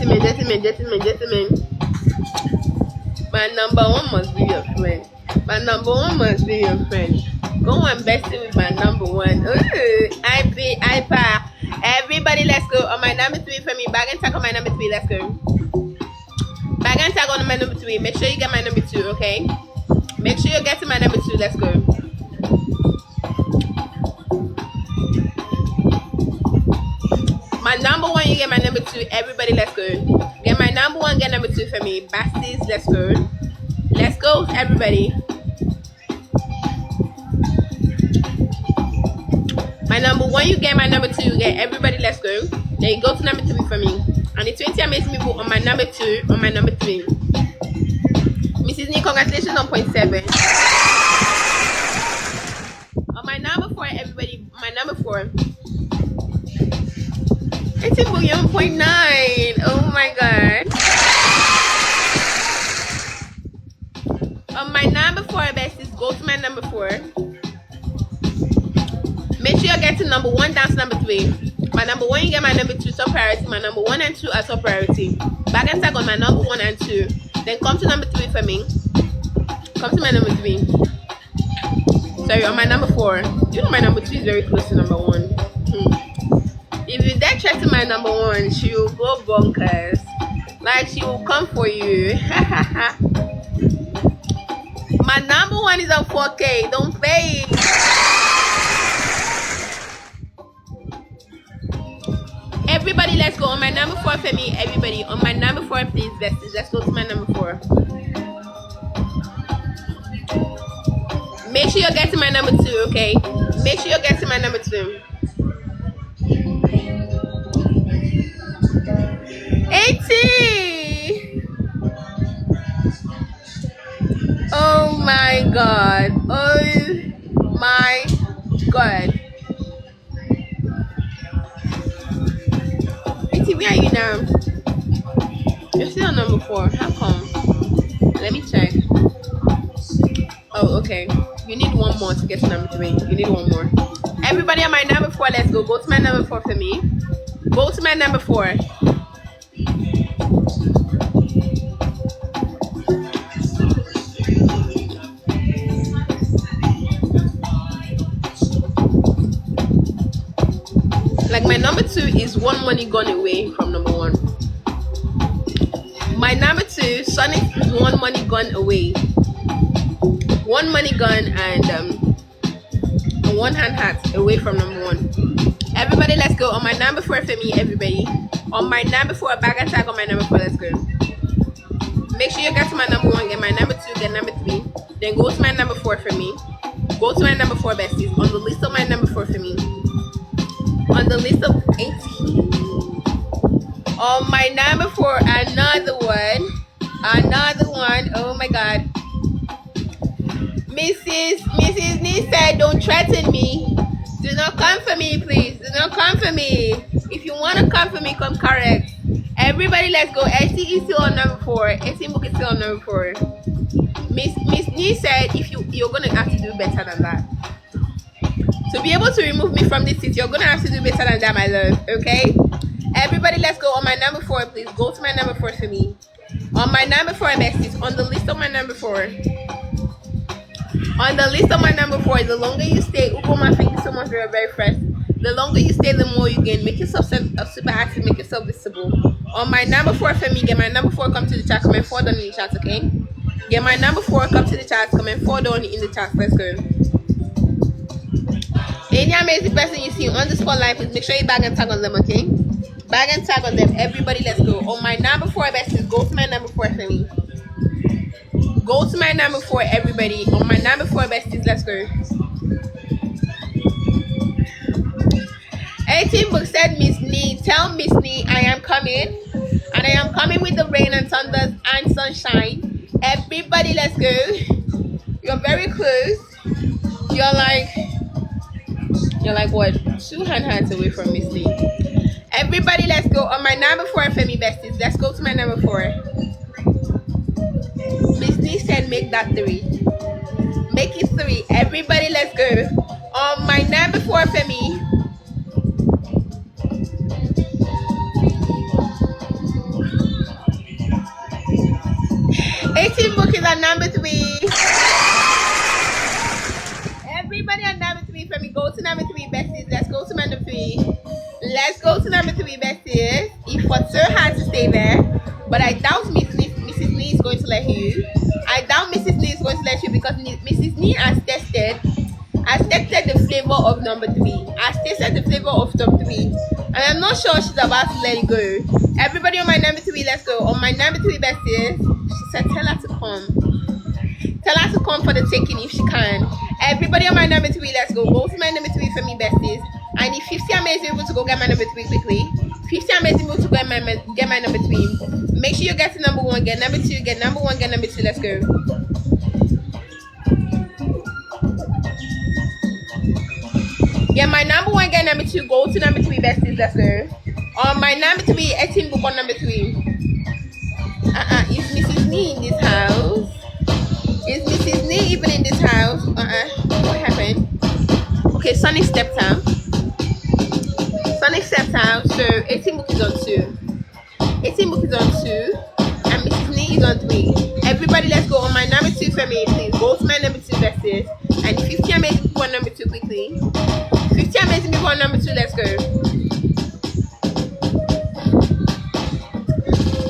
My number 1 must be your friend. My number 1 must be your friend. Go and best it with my number 1. Ooh, I pa. Everybody, let's go. On my number 3 for me. Bag and tag on my number 3. Let's go. Bag and tag on my number 3. Make sure you get my number 2, okay? Make sure you get to my number 2. Let's go. My number 1, you get my number 2. Everybody, let's go. Get my number 1, get number 2 for me. Basties, let's go. Let's go, everybody. My number 1, you get my number 2. You get everybody, let's go. Then you go to number 3 for me. I need 20 amazing people on my number 2, on my number 3. Mrs. Nee, congratulations on 0.7. On my number 4, everybody, my number 4. It's a booyah 0.9. Oh my god. On my number 4, besties, go to my number 4. Make sure you get to number 1 down to number 3. My number one, you get my number two top priority. My number one and two are top priority. Back and tag on my number one and two. Then come to number three for me. Come to my number three. Sorry, on my number four. You know my number two is very close to number one. If you dare check to my number one, she will go bonkers. Like she will come for you. My number one is on 4K. Don't play. Everybody, let's go on my number four for me. Everybody, on my number four, please, besties. Let's go to my number four. Make sure you're getting my number two, okay? Make sure you're getting my number two. 80. Oh my god. Oh my god. 80, where are you now? You're still on number four. How come? Let me check. Oh, okay. You need one more to get to number three. You need one more. Everybody on my number four, let's go. Go to my number four for me. Go to my number four. Like my number two is one money gone away from number one. My number two, Sonic, is one money gone away. One money gun and a one hand hat away from number one. Everybody, let's go on my number four for me. Everybody, on my number four, bag and tag on my number four. Let's go. Make sure you get to my number one, get my number two, get number three. Then go to my number four for me. Go to my number four, besties. On the list of my number four for me. On the list of 18. On my number four, another one. Another one. Oh my god. Mrs. Nee said, don't threaten me. Do not come for me, please. Do not come for me. If you want to come for me, come correct. Everybody, let's go. ST is still on number four. ST book is still on number four. Miss Nee said, if you're gonna have to do better than that. To be able to remove me from this seat, you're gonna have to do better than that, my love. Okay? Everybody, let's go on my number four, please. Go to my number four for me. On my number four, besties. On the list of my number four. On the list of my number four, the longer you stay, Ukoma, thank you so much for your very first. The longer you stay, the more you gain. Make yourself super active, make yourself visible. On my number four for me, get my number four, come to the chat, comment 4 down in the chat, okay? Get my number four, come to the chat, comment 4 down in the chat. Let's go. Any amazing person you see on the spotlight, please make sure you bag and tag on them, okay? Bag and tag on them. Everybody, let's go. On my number four, besties, go to my number four for me. Go to my number four, everybody. On my number four, besties, let's go. 18 book said, Miss Nee, tell Miss Nee I am coming. And I am coming with the rain and thunders and sunshine. Everybody, let's go. You're very close. You're like what? 2 hands away from Miss Nee. Everybody, let's go. On my number four for me, besties. Let's go to my number four. Miss Nee said make that 3. Make it 3. Everybody, let's go. On my number four for me. Book is on number 3. Everybody on number 3 for me. Go to number 3, besties. Let's go to number 3. Let's go to number 3, besties. If what's so hard to stay there, but I doubt Mrs. Nee is going to let you. I doubt Mrs. Nee is going to let you because Mrs. Nee has tested the flavor of number 3. Has tasted the flavor of top 3. And I'm not sure she's about to let it go. Everybody on my number 3, let's go. On my number 3, besties, she said tell her to come. Tell her to come for the taking if she can. Everybody on my number 3, let's go. Go to my number 3 for me, besties. I need 50 amazing people to go get my number 3 quickly. 50 amazing people to go get my number 3. Make sure you get to number 1, get number 2, get number 1, get number 2. Let's go. Get my number 1, get number 2. Go to number 3, besties. Let's go. On my number 3, 18 book on number 3. Is Mrs. Nee in this house? Is Mrs. Nee even in this house? What happened? Okay, Sonny stepped out. Sonic stepped out, so 18 book is on 2. 18 book is on 2, and Mrs. Nee is on 3. Everybody, let's go on my number 2 for me, please. Go to my number 2 verses. And 50 amazing people on number 2 quickly. 50 amazing people on number 2, let's go.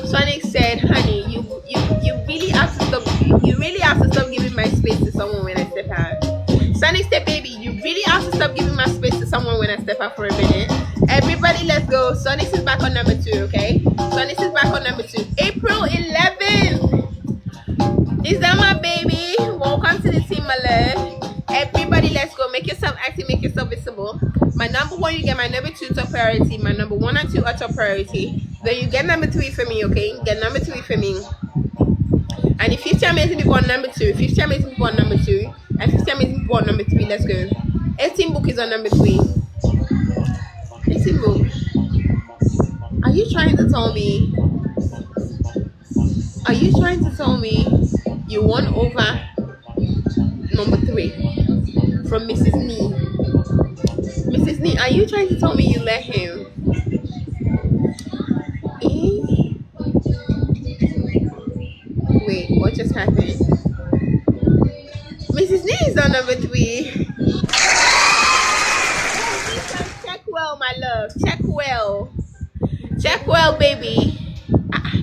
Sonic said, honey, you really have to stop. You really have to stop giving my space to someone when I step out. Sonic said, baby, you really have to stop giving my space to someone when I step out for a minute. Everybody, let's go. Sonic is back on number 2, okay? Sonic is back on number 2. April 11th. Is that my baby? Welcome to the team, my love. Everybody, let's go. Make yourself active, make yourself visible. My number 1, you get my number 2 top priority. My number 1 and 2 are top priority. Then you get number 3 for me, okay? Get number 3 for me. And if 50 amazing people on number 2, 50 amazing people on number 2, and 50 amazing people on number 3, let's go. 18 book is on number 3. 18 book. Are you trying to tell me? Are you trying to tell me you won over number 3 from Mrs. Nee? Mrs. Nee, are you trying to tell me you let him? Wait, what just happened? Mrs. Nee is on number 3. Check well, my love. Check well. Check well, baby.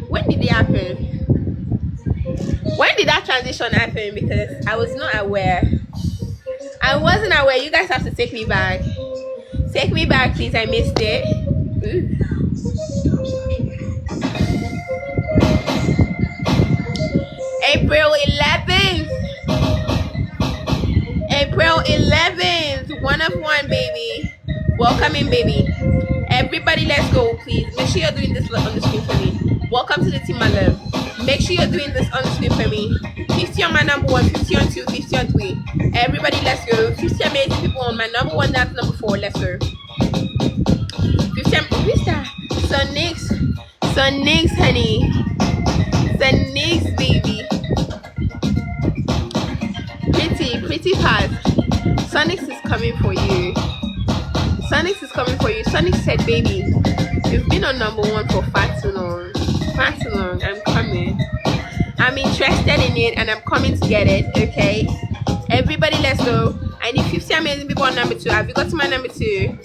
When did it happen? When did that transition happen? Because I was not aware. I wasn't aware. You guys have to take me back. Take me back, please. I missed it. Ooh. April 11th. April 11th. 1 of 1, baby. Welcome in, baby. Everybody, let's go, please. Make sure you're doing this on the screen for me. Welcome to the team, my love. Make sure you're doing this on the screen for me. 50 on my number 1, 50 on 2, 50 on 3. Everybody, let's go. 50 amazing people on my number 1, that's number 4. Let's go. 50. Who's that? Son Nix, honey. Son Nix, baby. Pretty fast. Sonic is coming for you. Sonic is coming for you. Sonic said, baby, you've been on number 1 for far too long. Far too long. I'm coming. I'm interested in it and I'm coming to get it, okay? Everybody, let's go. I need 50 amazing people on number 2. Have you got to my number 2?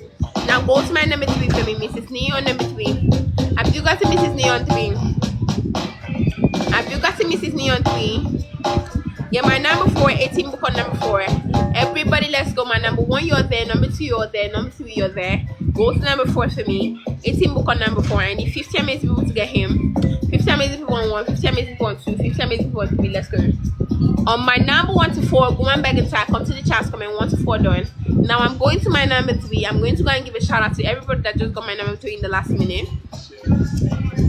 Now go to my number 3 for me, Mrs. Nee on number 3. Have you got to Mrs. Nee on 3? Have you got to Mrs. Nee on 3? Yeah, my number 4, 18 book on number 4. Everybody, let's go. My number 1, you're there. Number 2, you're there. Number 3, you're there. Go to number 4 for me. 18 book on number 4. I need 50 amazing people to get him. 50 amazing people on 1, 50 amazing people on 2, 50 amazing people on 3. Let's go. On my number 1 to 4, go on back and tag. Come to the chat comment 1 to 4 done. Now I'm going to my number 3. I'm going to go and give a shout out to everybody that just got my number 3 in the last minute.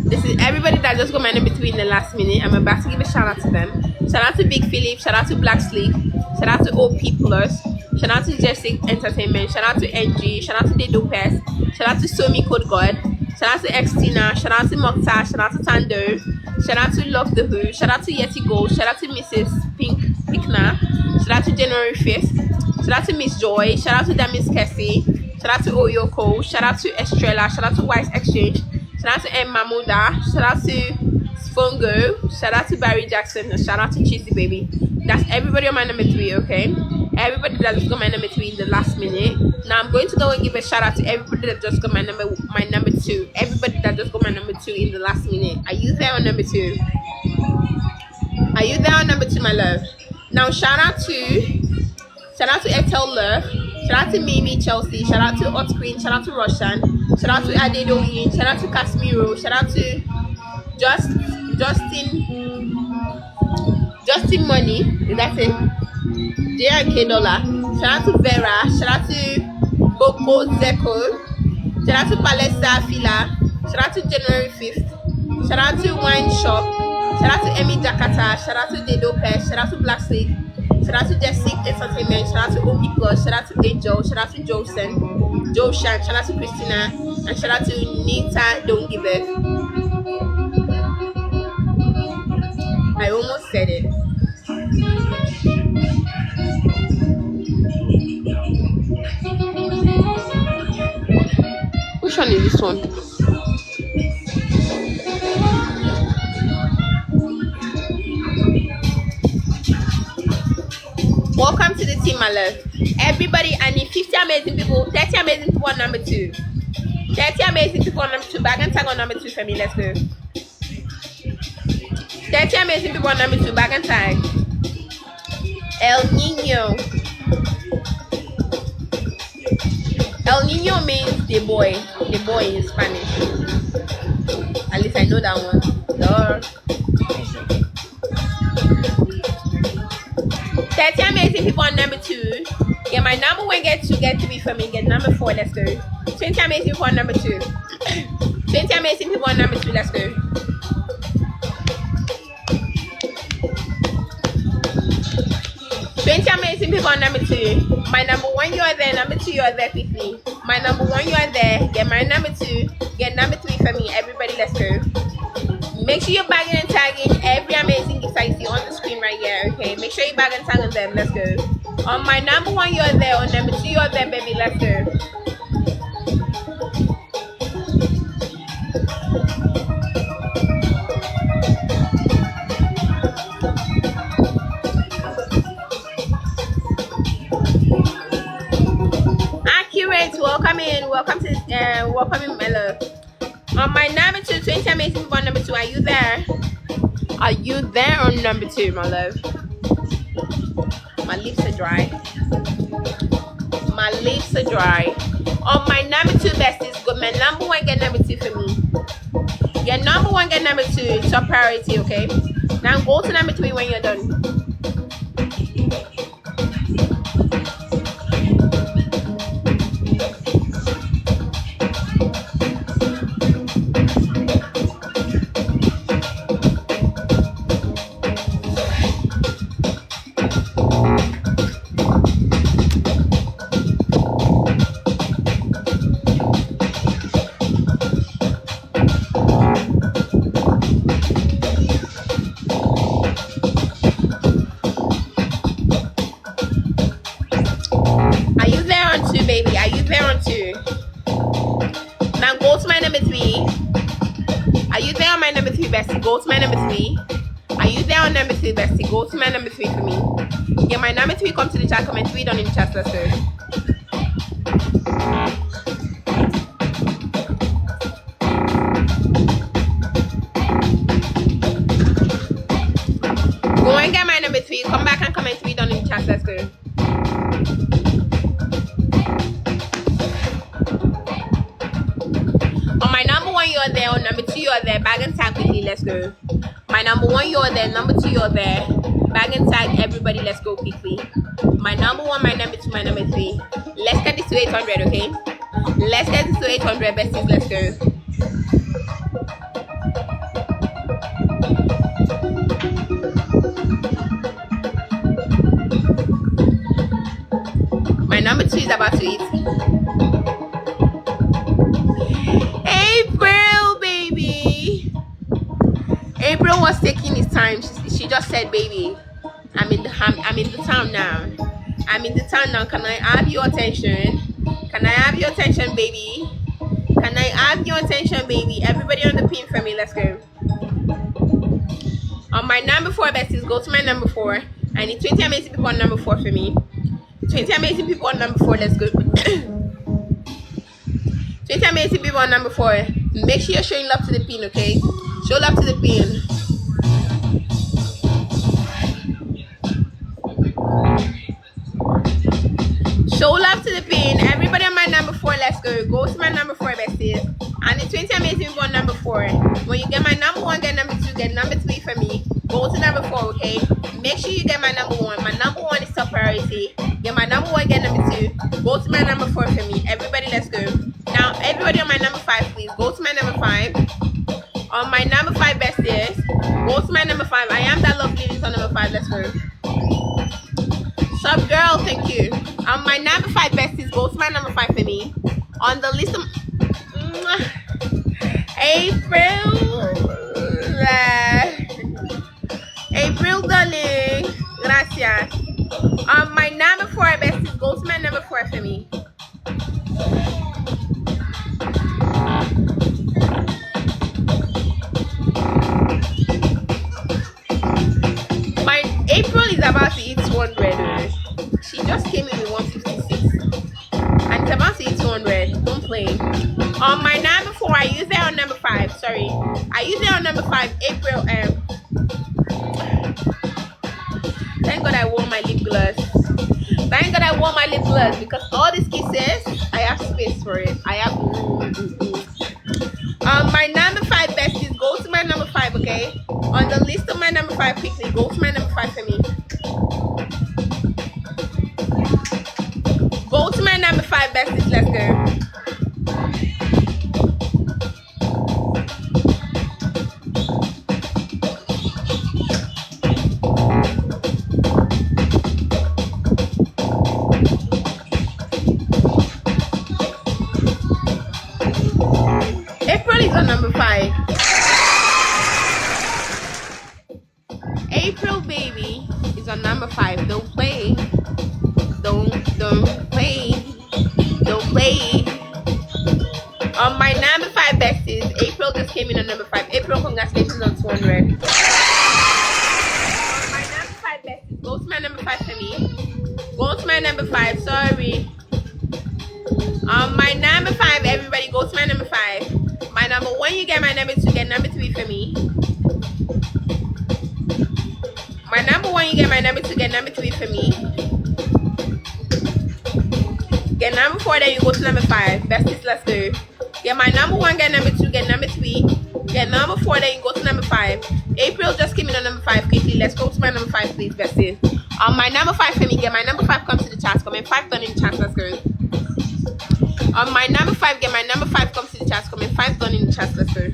This is everybody that just got my number 3 in the last minute. I'm about to give a shout out to them. Shout out to Big Philip. Shout out to Black Sleep. Shout out to OP Plus. Shout out to Jessic Entertainment. Shout out to NG. Shout out to Dedo Pest. Shout out to Somi Code God. Shout out to Xtina. Shout out to Mokhtar. Shout out to Tando. Shout out to Love the Who. Shout out to Yeti Gold. Shout out to Mrs. Pinkna. Shout out to January 5th. Shout out to Miss Joy. Shout out to Damis Kessie. Shout out to Oyoko. Shout out to Estrella. Shout out to Wise Exchange. Shout out to M Mamuda. Shout out to Sfongo. Shout out to Barry Jackson. And shout out to Cheesy Baby. That's everybody on my number 3, okay? Everybody that just got my number 3 in the last minute. Now I'm going to go and give a shout out to everybody that just got my number 2. Everybody that just got my number 2 in the last minute. Are you there on number 2? Are you there on number 2, my love? Now shout out to Etel Love. Shout out to Mimi Chelsea. Shout out to Hot Queen. Shout out to Roshan. Shout out to Adedoyin. Shout out to Casimiro. Shout out to Justin Money. That's it. JK Dollar. Shout out to Vera. Shout out to Boko Zeko. Shout out to Palesa Fila. Shout out to January 5th. Shout out to Wine Shop. Shout out to Emmy Jakarta. Shout out to Dedo Pest. Shout out to Black Sleep. Shout out to Jessic Entertainment. Shout out to OP Plus. Shout out to Angel. Shout out to Joshan. Shout out to Christina. And shout out to Nita Don't Give It. I almost said it. Which this one. Welcome to the team, my love. Everybody, I need 50 amazing people, 30 amazing people on number 2. 30 amazing people on number 2. Bag and tag on number 2 for me. Let's go. 30 amazing people on number 2. Bag and tag. El Nino. El Nino means the boy. The boy in Spanish. At least I know that one. Duh. 30 amazing people on number 2. Yeah, my number 1 get 3 for me. Get number 4. Let's go. 20 amazing people on number 2. 20 amazing people on number 2. Let's go. 20 amazing people on number 2. My number 1, you are there. Number 2, you are there quickly. My number 1, you are there. Get my number 2. Get number 3 for me. Everybody, let's go. Make sure you're bagging and tagging every amazing gift I see on the screen right here. Okay, make sure you bag and tag on them. Let's go. On my number 1, you are there. On number 2, you are there, baby. Let's go. Welcome in, welcome in, Mello. On my number 2, 20 amazing people on number 2. Are you there? Are you there on number 2, my love? My lips are dry. My lips are dry. On my number 2, besties, go. My number 1 get number 2 for me. Your number 1 get number 2. Top priority, okay? Now go to number 3 when you're done. Baby, are you there on 2? Now go to my number 3. Are you there on my number 3, bestie? Go to my number 3. Are you there on number 3, bestie? Go to my number 3 for me. Yeah, my number 3, come to the chat, comment 3 down in the chat, let's go. Go and get my number 3. Come back and comment 3 down in the chat, let's go. On my number 1, you're there. On number 2, you're there. Bag and tag quickly. Let's go. My number 1, you're there. Number 2, you're there. Bag and tag everybody. Let's go quickly. My number 1, my number 2, my number 3. Let's get this to 800, okay? Let's get this to 800, besties. Let's go. My number 2 is about to eat. April was taking his time. She just said, "Baby, I'm in the town now. I'm in the town now. Can I have your attention? Can I have your attention, baby? Can I have your attention, baby? Everybody on the pin for me. Let's go. On my number 4, besties, go to my number 4. I need 20 amazing people on number 4 for me. 20 amazing people on number 4. Let's go. 20 amazing people on number 4. Make sure you're showing love to the pin, okay? Show love to the pin. Show love to the pin. Everybody on my number 4, let's go. Go to my number 4, besties. And the 20 amazing people on number 4. When you get my number 1, get number 2, get number 3 for me. Go to number 4, okay? Make sure you get my number 1. My number 1 is top priority. Get my number 1, get number 2. Go to my number 4 for me. Everybody, let's go. Now, everybody on my number 5, please. Go to my number 5. On my number 5, besties, go to my number 5. I am that lovely lady on number 5. Let's go. Sup, girl? Thank you. On my number 5, besties, go to my number 5 for me. On the list of April, darling. Gracias. On my number 4, besties, go to my number 4 for me. play. On my number 4, I use it on number 5. Sorry, I use it on number 5. April. Thank God I wore my lip gloss. Thank God I wore my lip gloss because all these kisses, I have space for it. I have. My number 5 besties, go to my number 5, okay? On the list of my number 5, quickly go to my number 5 for me. Go to my number 5 besties. Let's go. April is on number 5. April baby is on number 5. Don't play. Don't play. Don't play. On my number 5 besties, April just came in on number 5. April, congratulations on 200. On my number 5 besties, go to my number 5 for me. Go to my number 5. Sorry. On my number 5, everybody go to my number 5. My number 1, you get my number 2, get number 3 for me. My number 1, you get my number 2, get number 3 for me. Get number 4, then you go to number 5. Besties, let's go. Get my number 1, get number 2, get number 3. Get number 4, then you go to number 5. April just came in on number 5. Quickly, let's go to my number 5, please, besties. On my number 5 for me, get my number 5, come to the chat. Come in 5 done in the chat, let's go. On my number 5, get my number 5, come to the chat. Come in 5 done in the chat, let's go.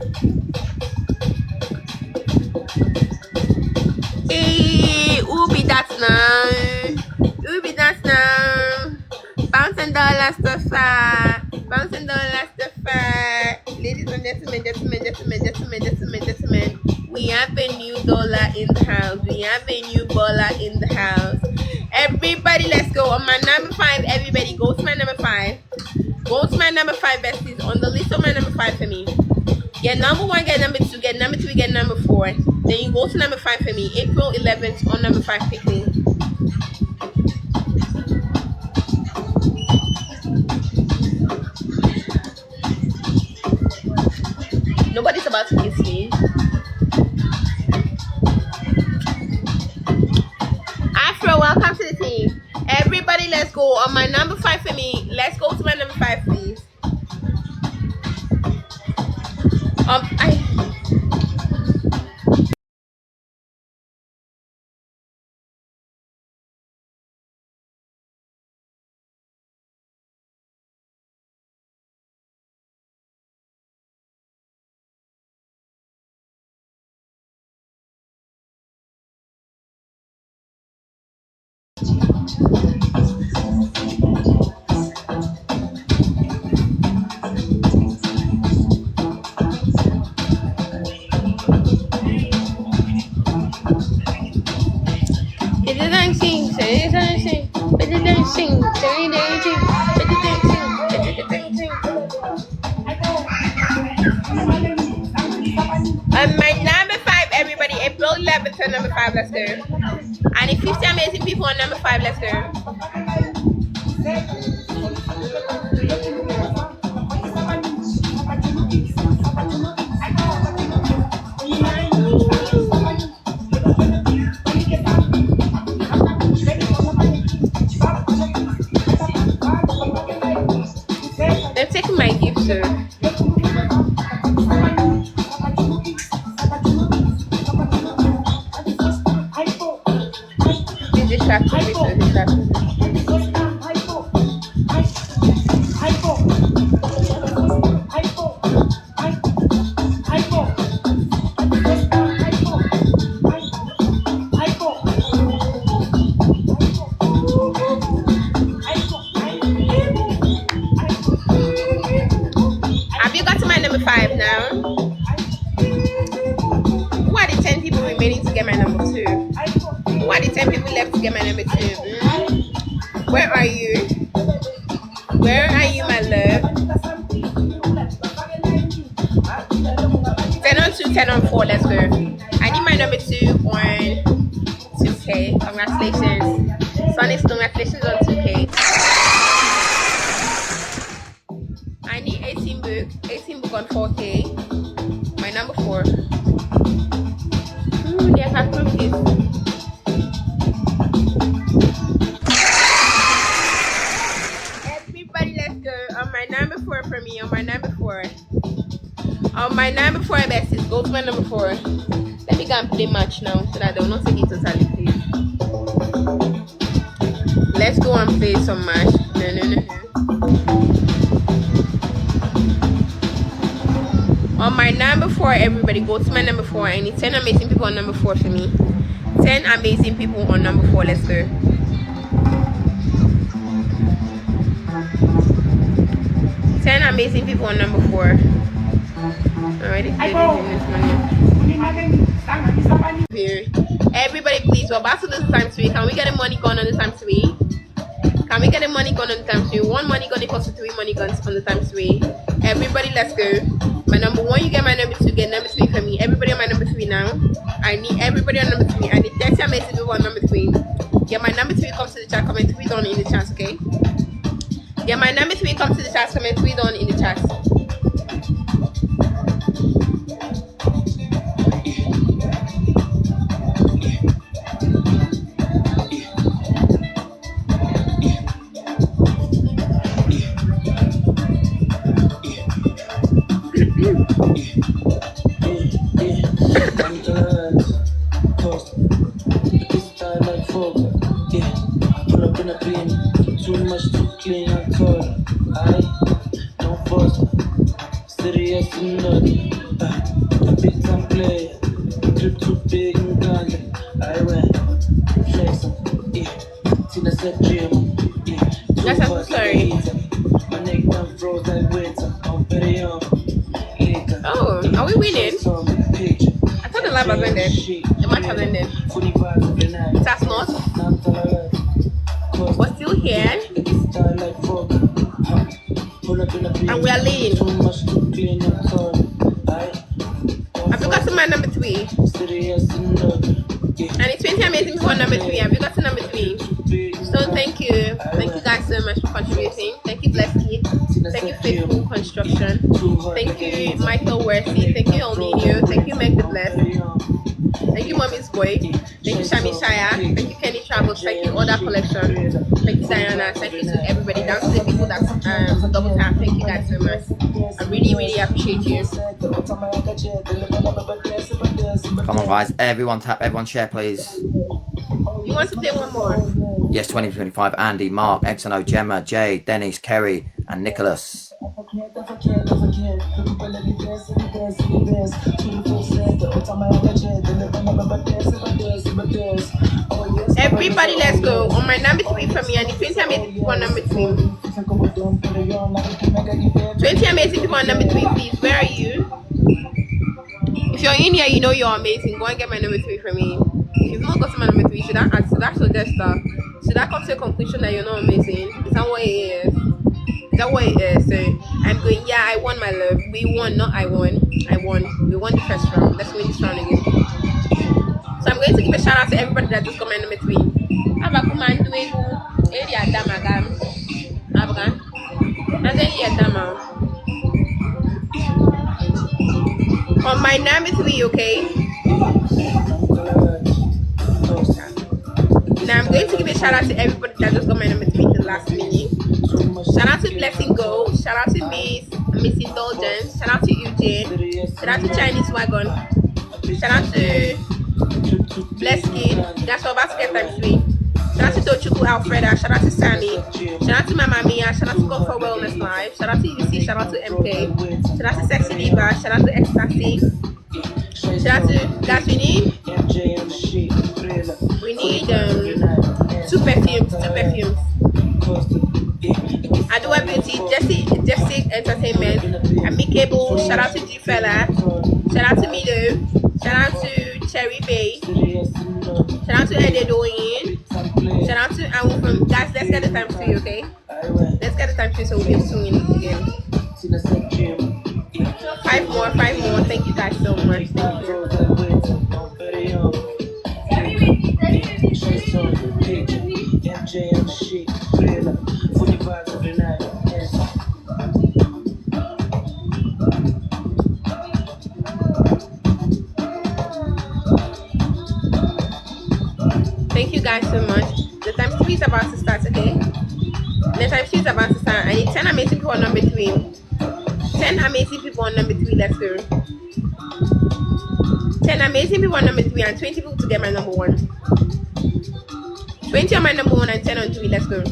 Hey, who be that now? Who be that now? Bouncing dollars to far. Bouncing dollars to far. Ladies and gentlemen, gentlemen. We have a new dollar in the house. We have a new baller in the house. Everybody, let's go. On my number 5, everybody, go to my number 5. Go to my number 5 besties. On the list of my number 5 for me. Get number 1, get number 2, get number 3, get number 4. Then you go to number 5 for me. April 11th on number 5 quickly. Nobody's about to kiss me. Afro, welcome to the team. Everybody, let's go. On my number 5 for me. Let's go to my number 5, please. My number 5, everybody, April 11th on number 5, let's go. And if 50 amazing people on number 5, let's go. I'm taking my gift, sir. Have you got to my number 5 now? Who are the 10 people remaining to get my number 2? Who are the 10 people left to get my number 2? Where are you? Where are you, my love? 10 on 2, 10 on 4, let's go. I need my number 2 on 2K. Congratulations. Sonny's congratulations on 2K. I need book, 18 book on 4K. My number 4. They have approved this. Everybody, let's go. On my number 4 for me. On my number 4. On my number 4, besties. Go to my number 4. Let me go and play match now so that they will not take it totally, please. Let's go and play some match. No. On my number 4, everybody go to my number 4. I need 10 amazing people on number 4 for me. 10 amazing people on number 4. Let's go. 10 amazing people on number 4. Already this money. Here. Everybody, please. We're about to lose the time 3. Can we get the money gone on the time 3? Can we get the money gun on the time 3? 1 money gun equals to 3 money guns on the time 3. Everybody, let's go. My number 1, you get my number 2, get number 3 for me. Everybody on my number 3 now. I need everybody on number 3. I need 30 amazing people on number 3. Get my number 3 comes to the chat, comment 3 down in the chat, okay? Get my number 3 comes to the chat, comment 3 down in the chat. Yes, I'm sorry. Oh, are we winning? I thought the live has ended. The match has ended. It has not. We're still here. And we are leading. Have you got to my number 3? And it's 20 amazing people on number 3. Have you got to number 3? So thank you. Thank you guys so much for contributing. Thank you, Blessed Kid. Thank you, Faithful Construction. Thank you, Michael Worthy. Thank you, El Nino. Thank you, Meg the Blessed. Thank you, Mommy's Boy. Thank you, Shami Shaya. Thank you, Kenny Travels. Thank you, Oda Collection. Thank you, Diana. Thank you to everybody, down to the people that double tap. Thank you guys so much. I really, really appreciate you. Come on, guys. Everyone tap, everyone share, please. You want to play one more? Yes, 2025. Andy, Mark, XNO, Gemma, Jay, Dennis, Kerry, and Nicholas. Everybody, let's go. On my number 3 for me, and the 20 amazing people on number 3. 20 amazing people on number 3, please. Where are you? If you're in here, you know you're amazing. Go and get my number 3 for me. If you've not got my number 3, should I suggest that? Should I come to a conclusion that you're not amazing? Is that what it is? Is that what it is? So I'm going, yeah, I won, my love. We won, not I won. I won. We won the first round. Let's win this round again. So I'm going to give a shout out to everybody that just got my number 3. On my number 3, okay? Now I'm going to give a shout out to everybody that just got my number 3 in the last minute. Shout out to Blessing Go. Shout out to Miss Indulgence. Shout out to Eugene. Shout out to Chinese Wagon. Shout out to Blessed Kid. That's all about to get times 3. Shout out to Tochuku Alfreda. Shout out to Sammy. Shout out to Mama Mia. Shout out to Go for Wellness Live. Shout out to UC. Shout out to MK. Shout out to Sexy Diva. Shout out to Ecstasy. Shout out to guys. We need 2 perfumes. Adua Beauty, Jesse Entertainment, Amicable. Shout out to G Fella. Shout out to Milo. Shout out to Cherry Bay. Shout out to Ededoyin. Shout out to from guys. Let's get the time 3, okay? Let's get the time 3 so we'll be able to win again. 5 more. Thank you guys so much. Thank you. about to start. I need 10 amazing people on number 3. 10 amazing people on number 3. Let's go. 10 amazing people on number 3 and 20 people to get my number 1. 20 on my number 1 and 10 on 3. Let's go.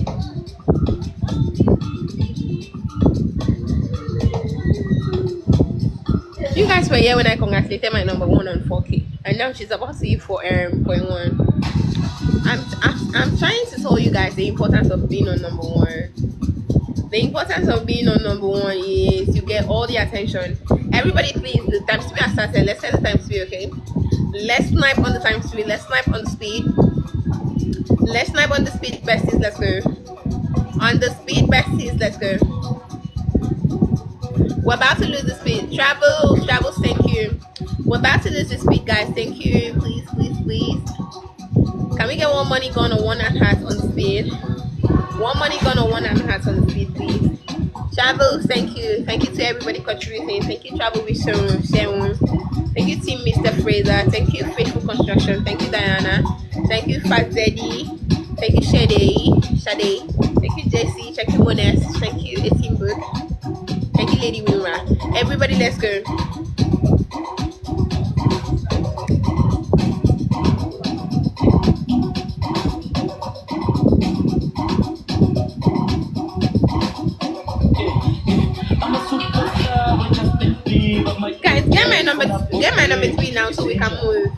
You guys were here when I congratulated my number 1 on 4K, and now she's about to hit 4.1. I'm trying to tell you guys the importance of being on number 1. The importance of being on number 1 is you get all the attention. Everybody, please, the times 3 are started. Let's set the times 3, okay? Let's snipe on the times 3. Let's snipe on the speed. Let's snipe on the speed besties. Let's go. On the speed besties. Let's go. We're about to lose the speed. Travels, thank you. We're about to lose the speed, guys. Thank you. Please, please, please. Can we get one money gun or one hat on the speed? One money gun or one hat on the speed, please. Travels, thank you. Thank you to everybody contributing. Thank you, Travel with Sharon. Thank you, Team Mr. Fraser. Thank you, Faithful Construction. Thank you, Diana. Thank you, Fat Zeddy. Thank you, Shade. Thank you, JC. Thank you, Mones. Thank you, 18 Book. Thank you, Lady Wilma. Everybody, let's go. Guys, get my number 3 now so we can move.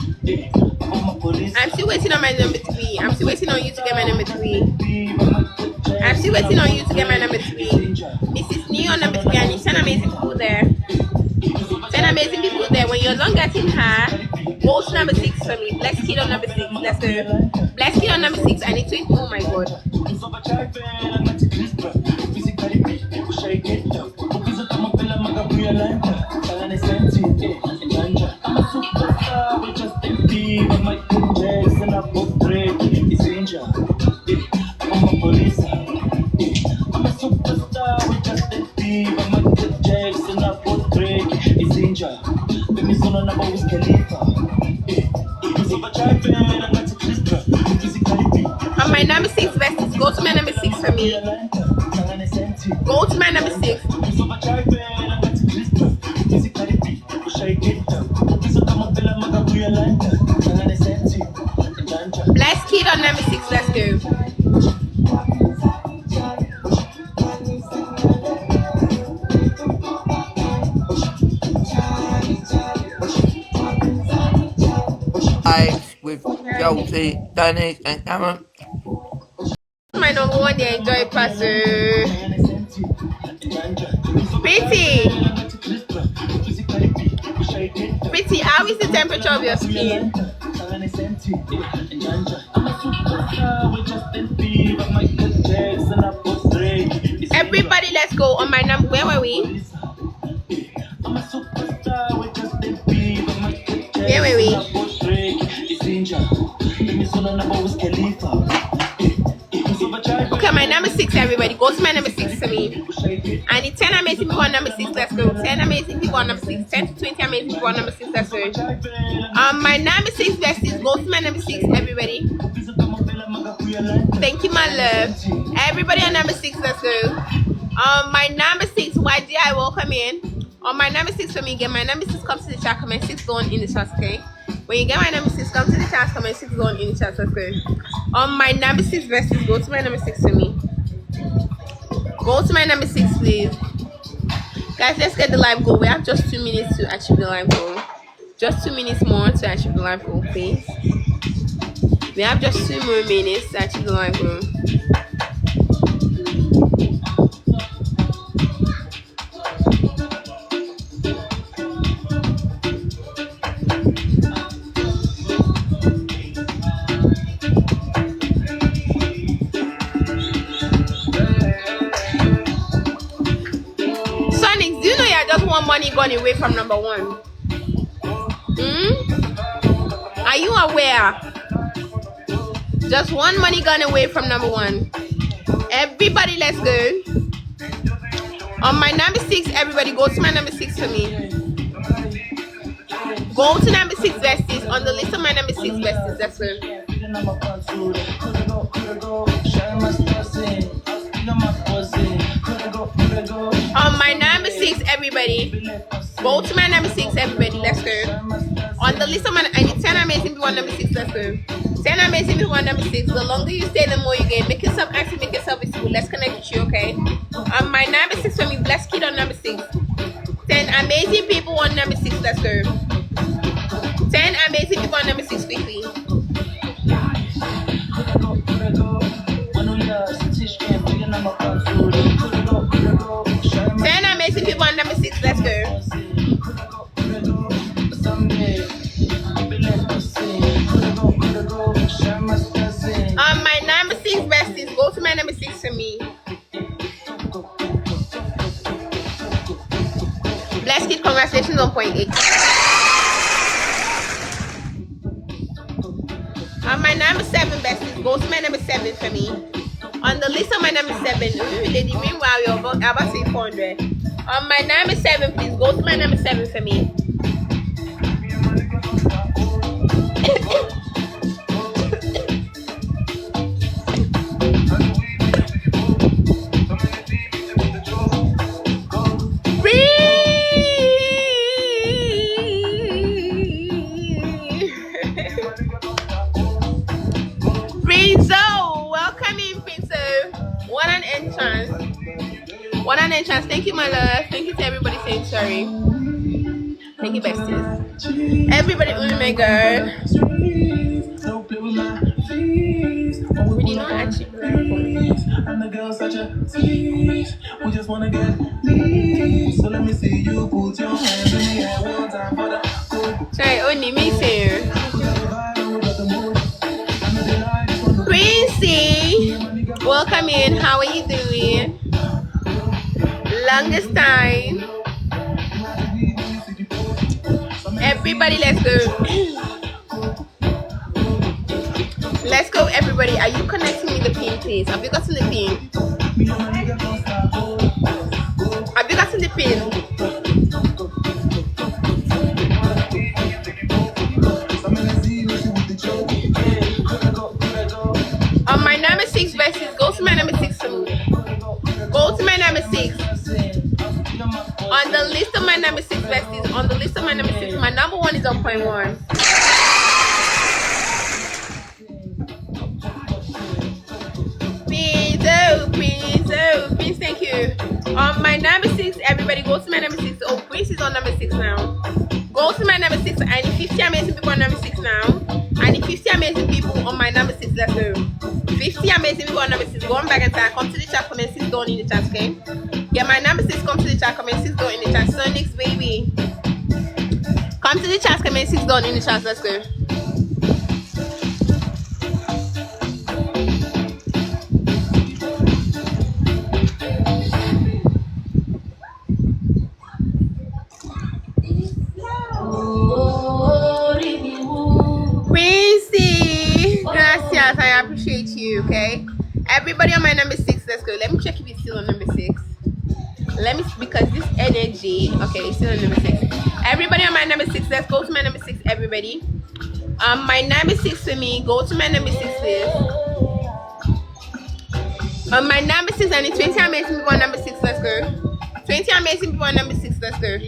I'm still waiting on my number 3. I'm still waiting on you to get my number 3. I'm still waiting on you to get my number 3. This is new on number 3. I need 10 amazing people there. 10 amazing people there. When you're done getting her, go to number 6 for me. Bless Kid on number 6. Let's go. Bless Kid on number 6. I need to. Oh my god. On my number 6 besties, go to my number 6 for me. Go to my number 6. Bless Kid on number 6, let's go. With Josie, Dennis, and Cameron. My number 1, they enjoy Pastor. Pretty, how is the temperature of your skin? Everybody, let's go. On my number, where were we? Where were we? Okay, my number 6, everybody. Go to my number 6 for me. I need 10 amazing people on number 6. Let's go. 10 amazing people on number 6. 10 to 20 amazing people on number 6. Let's go. My number 6 besties. Go to my number 6, everybody. Thank you, my love. Everybody on number 6. Let's go. My number 6. YG, I welcome in. On my number 6 for me, get my number 6. Come to the chat. Comment 6 going in the chat, okay? When you get my number 6, come to the chat. Comment 6 going in the chat, okay? On my number 6 besties, go to my number 6 for me. Go to my number 6, please. Guys, let's get the live goal. We have just 2 minutes to achieve the live goal. Just 2 minutes more to achieve the live goal, please. We have just 2 more minutes to achieve the live goal. Money gone away from number 1. Are you aware? Just one money gone away from number 1. Everybody, let's go. On my number 6, everybody, go to my number 6 for me. Go to number 6 besties. On the list of my number 6 besties, let's go. On my number 6, everybody. Go to my number 6, everybody. Let's go. On the list of my, I need 10 amazing people on number 6. Let's go. 10 amazing people on number 6. The longer you stay, the more you gain. Make yourself active, make yourself visible. Let's connect with you, okay? On my number 6 for me, blessed kid on number 6. 10 amazing people on number 6. Let's go. 10 amazing people on number 6 quickly. 10 amazing people on number 6. Let's go. On my number 6 besties, go to my number 6 for me. Blessed kid, congratulations on point 8. On my number 7 besties, go to my number 7 for me. On the list of my number 7, lady, meanwhile you're about to say 400. On my number 7, please go to my number 7 for me. What an entrance. Thank you, my love. Thank you to everybody saying sorry. Thank you, besties. Everybody, oh my god. We did not actually I'm the girl such a tease. We just wanna get leads. So let me see you put your hands in the air one time for the sorry, only me here. Quincy, welcome in. How are you doing? Longest time. Everybody, let's go. Let's go, everybody. Are you connecting with the pin, please? Have you gotten the pin? Have you gotten the pin? On my number 6 verses, go to my number 6 for me. Go to my number 6. On the list of my number 6 besties, on the list of my number 6, my number 1 is on point 1. Please, thank you. On my number 6, everybody go to my number 6. Oh, Prince is on number 6 now. Go to my number 6. I need 50 amazing people on number 6 now. I need 50 amazing people on my number 6. Let's go. 50 amazing people on number 6. Go on back and time. Come to the chat, comment 6 down in the chat, okay? Yeah, my number 6. Come to the chat, comment 6 down in the chat. Sonics, baby. Come to the chat, comment 6 down in the chat. Let's go. Quincy, gracias. I appreciate you, okay? Everybody on my number 6, let's go. Let me check if it's still on number 6. Let me, because this energy, okay, it's still on number 6. Everybody on my number 6, let's go to my number 6, everybody. My number 6 for me, go to my number 6 list. My number 6, I need 20 amazing people on number 6, let's go. 20 amazing people on number 6, let's go.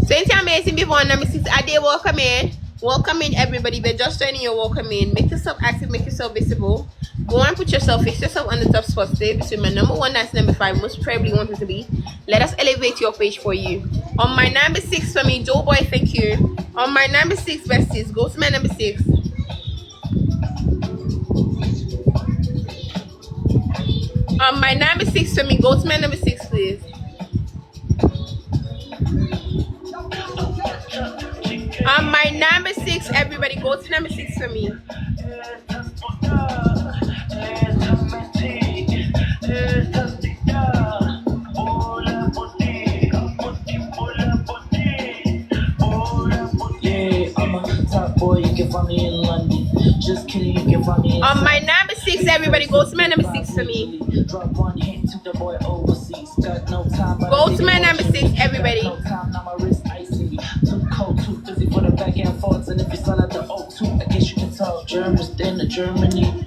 20 amazing people on number 6. Ade, welcome in. Welcome in, everybody. We're just joining you. Welcome in. Make yourself active, make yourself visible. Go and put yourself, fix yourself on the top spot today between my number 1 and number 5. Most probably wanted to be. Let us elevate your page for you. On my number 6 for me, Joe Boy, thank you. On my number 6, besties, go to my number 6. On my number 6 for me, go to my number 6, please. On my number 6, everybody, go to number 6 for me. On my number 6, everybody, go to my number 6 for me. Go to my number 6, everybody. Too busy for the back and forth, and if you sell out the O2, I guess you can talk German, then to Germany.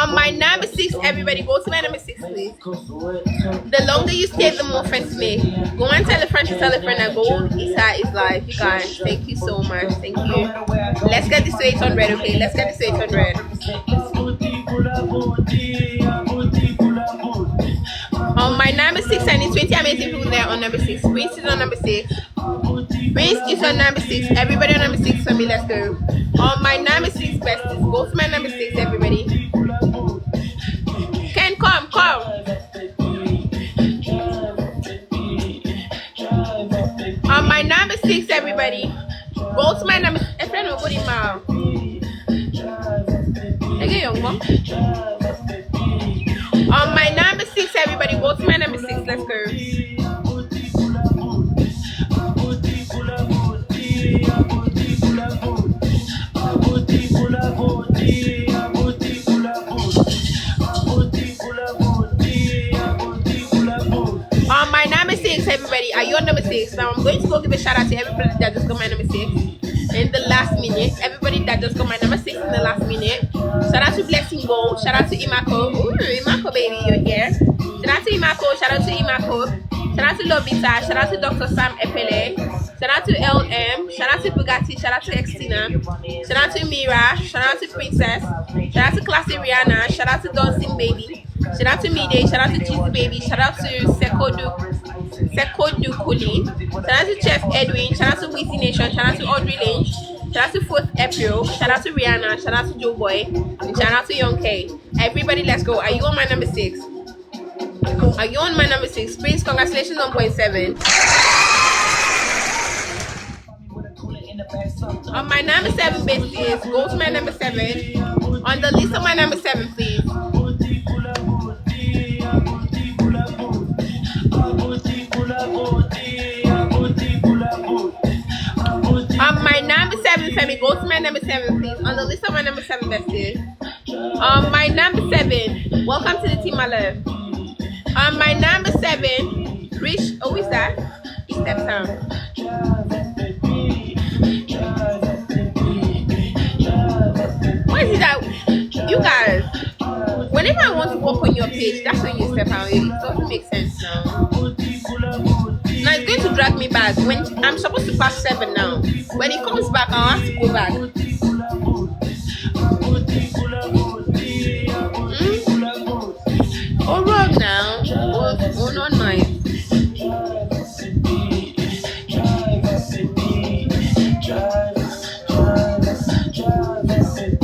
On my number 6, everybody go to my number 6, please. The longer you stay, the more friends you make. Go and tell a friend to tell a friend that gold is life. You guys, thank you so much. Thank you. Let's get this to 800, okay? Let's get this to 800. On my number 6, I need 20 amazing people there on number 6. Prince is on number 6. Prince is on number 6. Everybody on number 6 for me, let's go. On my number 6 besties, go to my number 6, everybody. Ken, come. On my number 6, everybody, go to my number. A friend will put him out. Again, young one. On my number 6, everybody, go to my number 6. Let's go. On my number 6, everybody, are you on number 6? Now I'm going to go give a shout out to everybody that just got my number 6 in the last minute. Everybody that just got my number 6 in the last minute. Shout out to Blessing Gold. Shout out to Imako. Ooh, Imako baby, you're here. Shout out to Imako. Shout out to Imako. Shout out to Lobita. Shout out to Dr. Sam Epele. Shout out to LM. Shout out to Bugatti. Shout out to Xtina. Shout out to Mira. Shout out to Princess. Shout out to Classy Rihanna. Shout out to Dancing Baby. Shout out to Mide. Shout out to Cheesy Baby. Shout out to Sekodu Kuli. Shout out to Chef Edwin. Shout out to Weezy Nation. Shout out to Audrey Lynch. Shout out to 4th April. Shout out to Rihanna. Shout out to Joe Boy. And shout out to Young K. Everybody, let's go. Are you on my number 6? Are you on my number 6? Please, congratulations on point 7. On my number 7, besties, go to my number 7. On the list of my number 7, please. On my number 7, Femi, go to my number 7, please. On the list of my number 7, besties. On my number 7, welcome to the team, my love. On my number 7, Rich, who is that? He steps down. What is it that you guys? Whenever I want to walk on your page, that's when you step out. It doesn't make sense now. Now it's going to drag me back. When I'm supposed to pass 7 now. When it comes back, I'll have to go back. Oh, wrong now. Oh, not mine.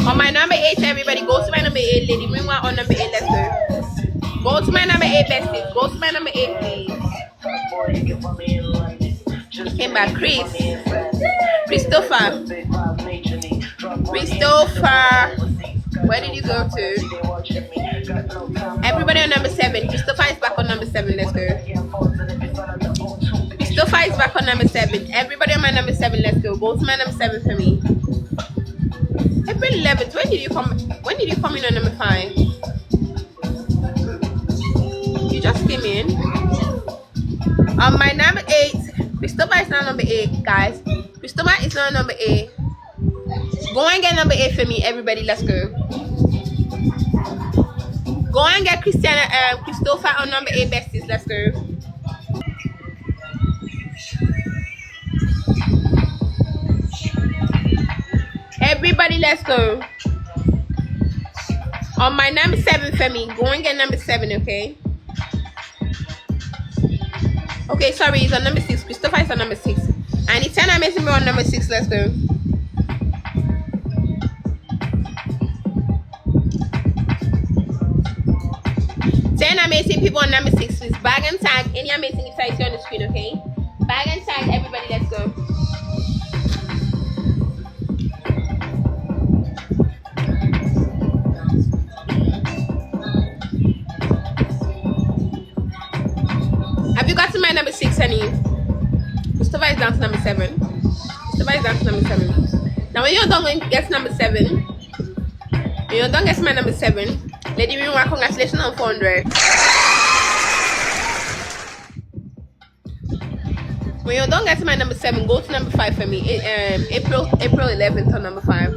On my number 8, everybody, go to my number 8. Lady Ringwa on number 8, let's go. Go to my number 8, besties. Go to my number 8, please. He came back. Christopher. Where did you go to? Everybody on number 7. Christopher is back on number 7. Let's go. Christopher is back on number 7. Everybody on my number 7. Let's go. Go to my number 7 for me. April 11th. When did you come? When did you come in on number 5? You just came in. On my number 8. Christopher is now number 8, guys. Christopher is now number 8. Go and get number 8 for me, everybody. Let's go. Go and get Christopher on number 8, besties. Let's go. Everybody, let's go. On my number 7 for me. Go and get number 7, okay? Okay, sorry, he's on number 6. Christopher is on number 6. I need 10 amazing people on number 6. Let's go. Amazing people on number 6, please. Bag and tag any amazing insights you see on the screen, okay? Bag and tag everybody, let's go. Have you got to my number 6, honey? Christopher is down to number 7. Christopher is down to number 7. Now when you're done get number 7, when you're done get my number 7, Lady Rinwa, congratulations on 400. When you're done getting my number 7, go to number 5 for me. April 11th on number 5.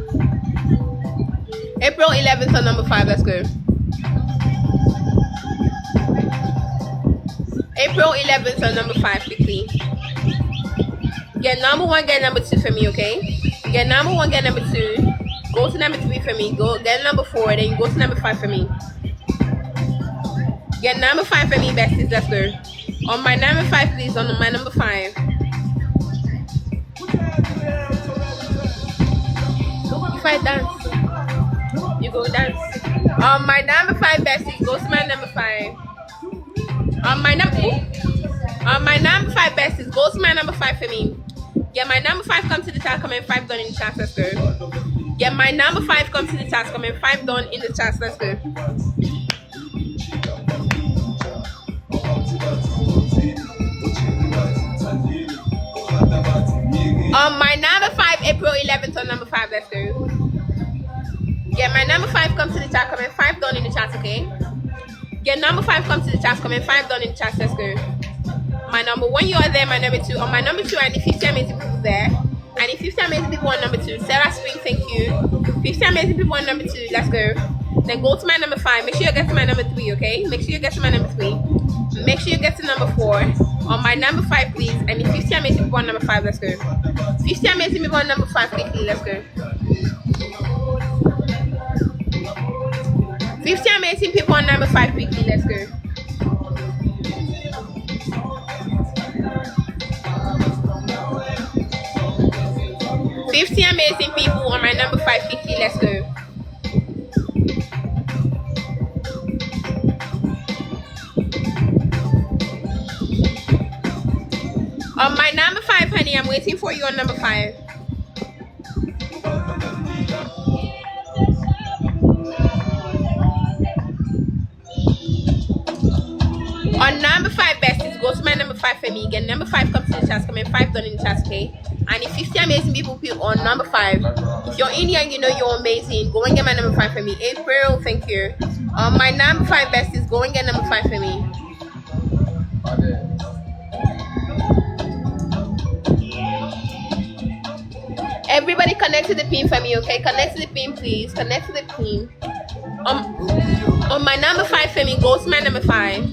April 11th on number 5, let's go. April 11th on number 5 quickly. Get number 1, get number 2 for me, okay? Get number 1, get number 2. Go to number 3 for me. Go get number 4, then go to number 5 for me. Get number 5 for me, besties. Let's go. On my number 5, please. On my number 5. If I dance, you go dance. On my number 5, besties. Go to my number 5. On my number 5, besties. Go to my number 5 for me. Get my number 5, come to the chat, comment 5 done in the chat, let's go. Get my number 5, come to the chat, comment 5 done in the chat, let's go. On my number 5, April 11th on number 5, let's go. Get my number 5, come to the chat, comment 5 done in the chat, okay? Get number 5, come to the chat, comment 5 done in the chat, let's go. My number 1, you are there. My number 2. On my number 2, I need 50 amazing people there. I need 50 amazing people on number 2. Sarah Spring, thank you. 50 amazing people on number 2. Let's go. Then go to my number 5. Make sure you get to my number 3, okay? Make sure you get to my number 3. Make sure you get to number 4. On my number 5, please. I need 50 amazing people on number 5. Let's go. 50 amazing people on number 5, quickly. Let's go. 50 amazing people on number 5, quickly. Let's go. 50 amazing people on my number 5, quickly, let's go. On my number 5, honey, I'm waiting for you on number 5. On number 5, besties, go to my number 5 for me. Get number 5, come to the chat, comment 5 done in the chat, okay? And if 50 amazing people on number 5, if you're Indian, you know you're amazing. Go and get my number 5 for me. April, thank you. On my number 5, besties, go and get number 5 for me. Everybody connect to the pin for me, okay? Connect to the pin, please. Connect to the pin. On my number 5 for me, go to my number 5.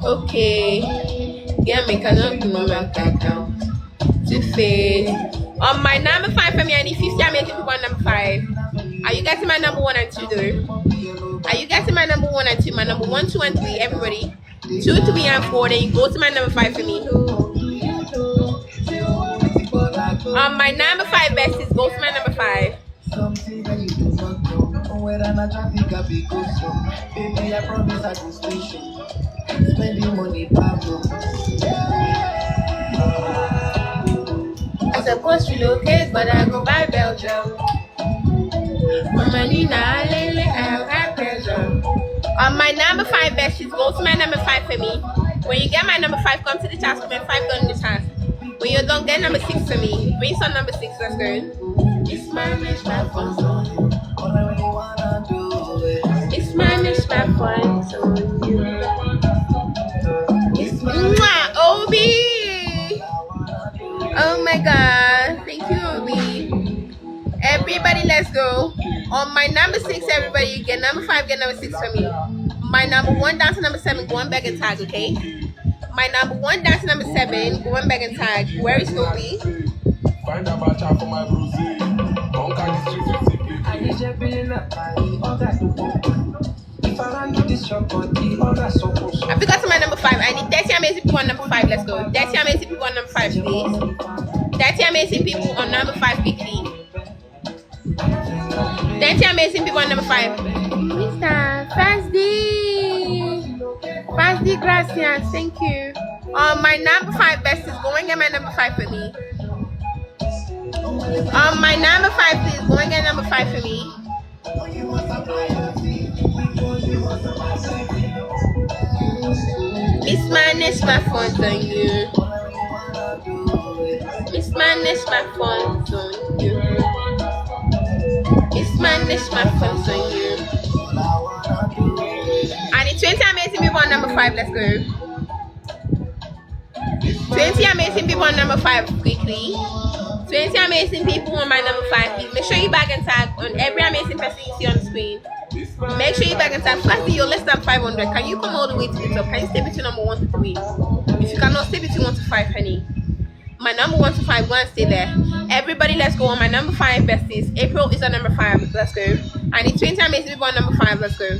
Okay. Yeah, me cannot do my bank account. To face. On my number 5 for me, I need 50 amazing people on number 5. Are you getting my number 1 and 2 though? Are you getting my number 1 and 2? My number 1, 2, and 3, everybody. 2, 3, and 4. Then you go to my number 5 for me. On my number 5, besties, go to my number 5. Something that you do not know. Where I'm a traffic, I be good so. Baby, I promise I go station. Spending money, Pablo. I supposed to relocate, but I go buy Belgium. Mama Nina, I have high pressure. On my number 5, besties, go to my number 5 for me. When you get my number 5, come to the chat, comment 5 done in the chat. When you don't get number 6 for me, bring some number 6, let's go. It's my fun zone. It's my fun zone. It's my Obi. Oh my god, thank you, Obi. Everybody, let's go. On my number 6, everybody, you get number 5, get number 6 for me. My number 1 down to number 7, going back and tag, okay? My number 1 down to number 7, going back and tag. Where is Obi? Find a batch for my bruising. Conquer the streets with CP. I need you feeling up my other to if I run to this shop on the other so I forgot to my number 5. I need 30 amazing people on number 5. Let's go. 30 amazing people on number 5, please. 30 amazing people on number 5, quickly. 30 amazing people on number 5. Mr. Fast gracias. Thank you. On my number 5, besties, go and get my number 5 for me. On my number 5, please, go and get number 5 for me. Miss Manish, my phone's on you. Miss Manish, my phone's on you. Miss Manish, my phone's on you. I need 20 amazing people on number 5, let's go. 20 amazing people on number 5, quickly. 20 amazing people on my number 5, please. Make sure you back and tag on every amazing person you see on the screen. Make sure you back in time. Flashy, you're less than 500. Can you come all the way to the top? Can you stay between number 1 to 3? If you cannot, stay between 1 to 5, honey. My number 1 to 5, go and stay there. Everybody, let's go on my number 5 besties. April is on number 5. Let's go. I need 20 amazing people on number 5. Let's go.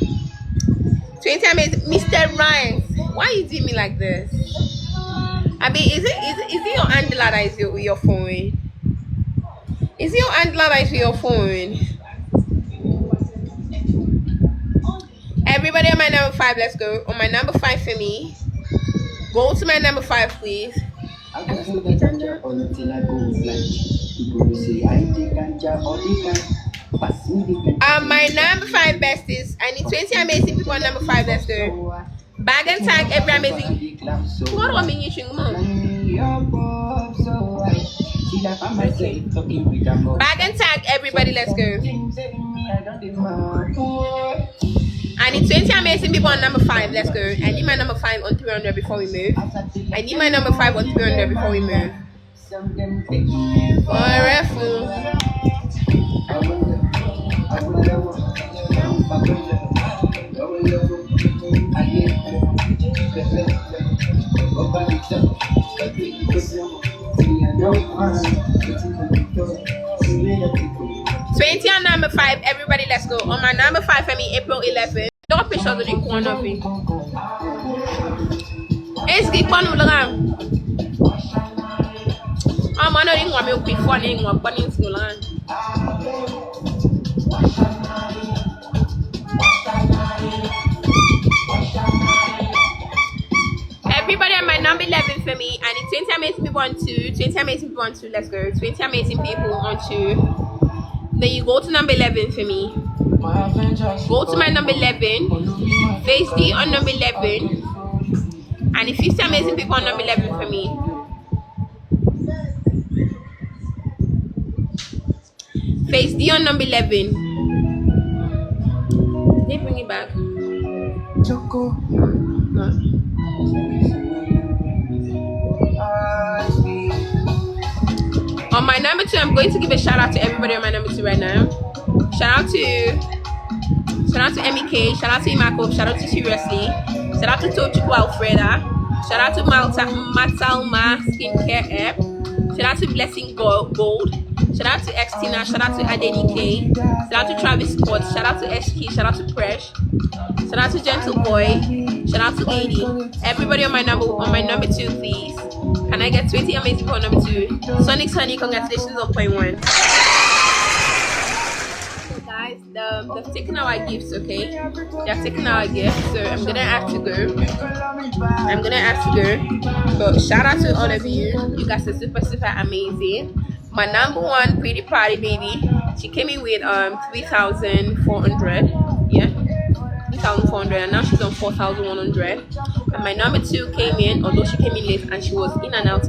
20 amazing. Mr. Ryan, why are you doing me like this? I mean, is it your handler that is your phone? Is it your handler that is your phone? Everybody on my number 5, let's go. On my number 5 for me. Go to my number 5, please. On my number 5 besties, I need 20 amazing people on number 5, let's go. Bag and tag every amazing. What do I mean you should move? Bag and tag everybody, let's go. I need 20 amazing people on number 5, let's go. I need my number 5 on 300 before we move. I need my number 5 on 300 before we move. Forever. Twenty on number 5, everybody, let's go. On my number 5 for me, April 11. Don't picture of the corner of it. It's the one with the lamb. I'm not even going to be funny. I'm going to be funny. Everybody on my number 11 for me. I need 20 amazing people on 2. 20 amazing people on 2. Let's go. 20 amazing people on 2. Then you go to number 11 for me. Go to my number 11. Face D on number 11. And if you see amazing people on number 11 for me. Face D on number 11. Did they bring it back? No. On my number 2, I'm going to give a shout out to everybody on my number 2 right now. Shout out to MEK, shout out to Imako, shout out to Seriously, shout out to Tochiko Alfreda, shout out to Matalma Skincare App, shout out to Blessing Gold, shout out to Xtina, shout out to Adenike, shout out to Travis Scott, shout out to SK, shout out to Presh, shout out to Gentle Boy, shout out to Lady. Everybody on my number 2, please. Can I get 20 amazing people on number 2? Sonic's Honey, congratulations on point 1. So guys, they've taken our gifts, okay? They've taken our gifts, so I'm gonna have to go. But shout out to all of you. You guys are super amazing. My number 1 pretty party baby, she came in with 3,400. Yeah. 3,400 and now she's on 4,100. And my number 2 came in, although she came in late and she was in and out,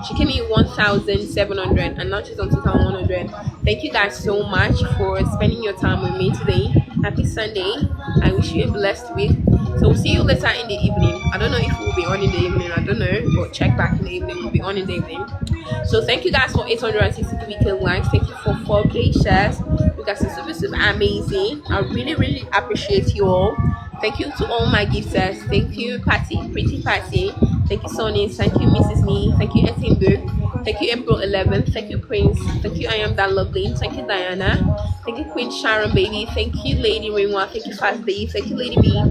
she came in 1,700 and now she's on 2,100. Thank you guys so much for spending your time with me today. Happy Sunday. I wish you a blessed week. So we'll see you later in the evening. I don't know if we'll be on in the evening, I don't know, but check back in the evening. We'll be on in the evening. So thank you guys for 863k likes. Thank you for 4k shares. You guys are super amazing. I really appreciate you all. Thank you to all my gifters. Thank you, Patty, Pretty Patty. Thank you, Sonny. Thank you, Mrs. Me. Thank you, Etimbu. Thank you, April 11th. Thank you, Prince. Thank you, I am that lovely. Thank you, Diana. Thank you, Queen Sharon, baby. Thank you, Lady Ringwa. Thank you, Fast Dave. Thank you, Lady B.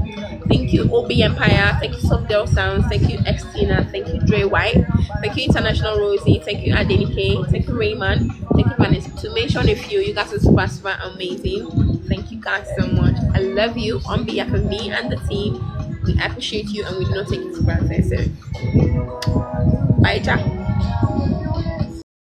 Thank you, OB Empire. Thank you, Soft Girl Sounds. Thank you, Xtina. Thank you, Dre White. Thank you, International Rosie. Thank you, Adenike. Thank you, Raymond. Thank you, Vanessa. To mention a few, you guys are super amazing. Thank you guys so much. I love you on behalf of me and the team. We appreciate you and we do not take it for granted. So, bye, ciao.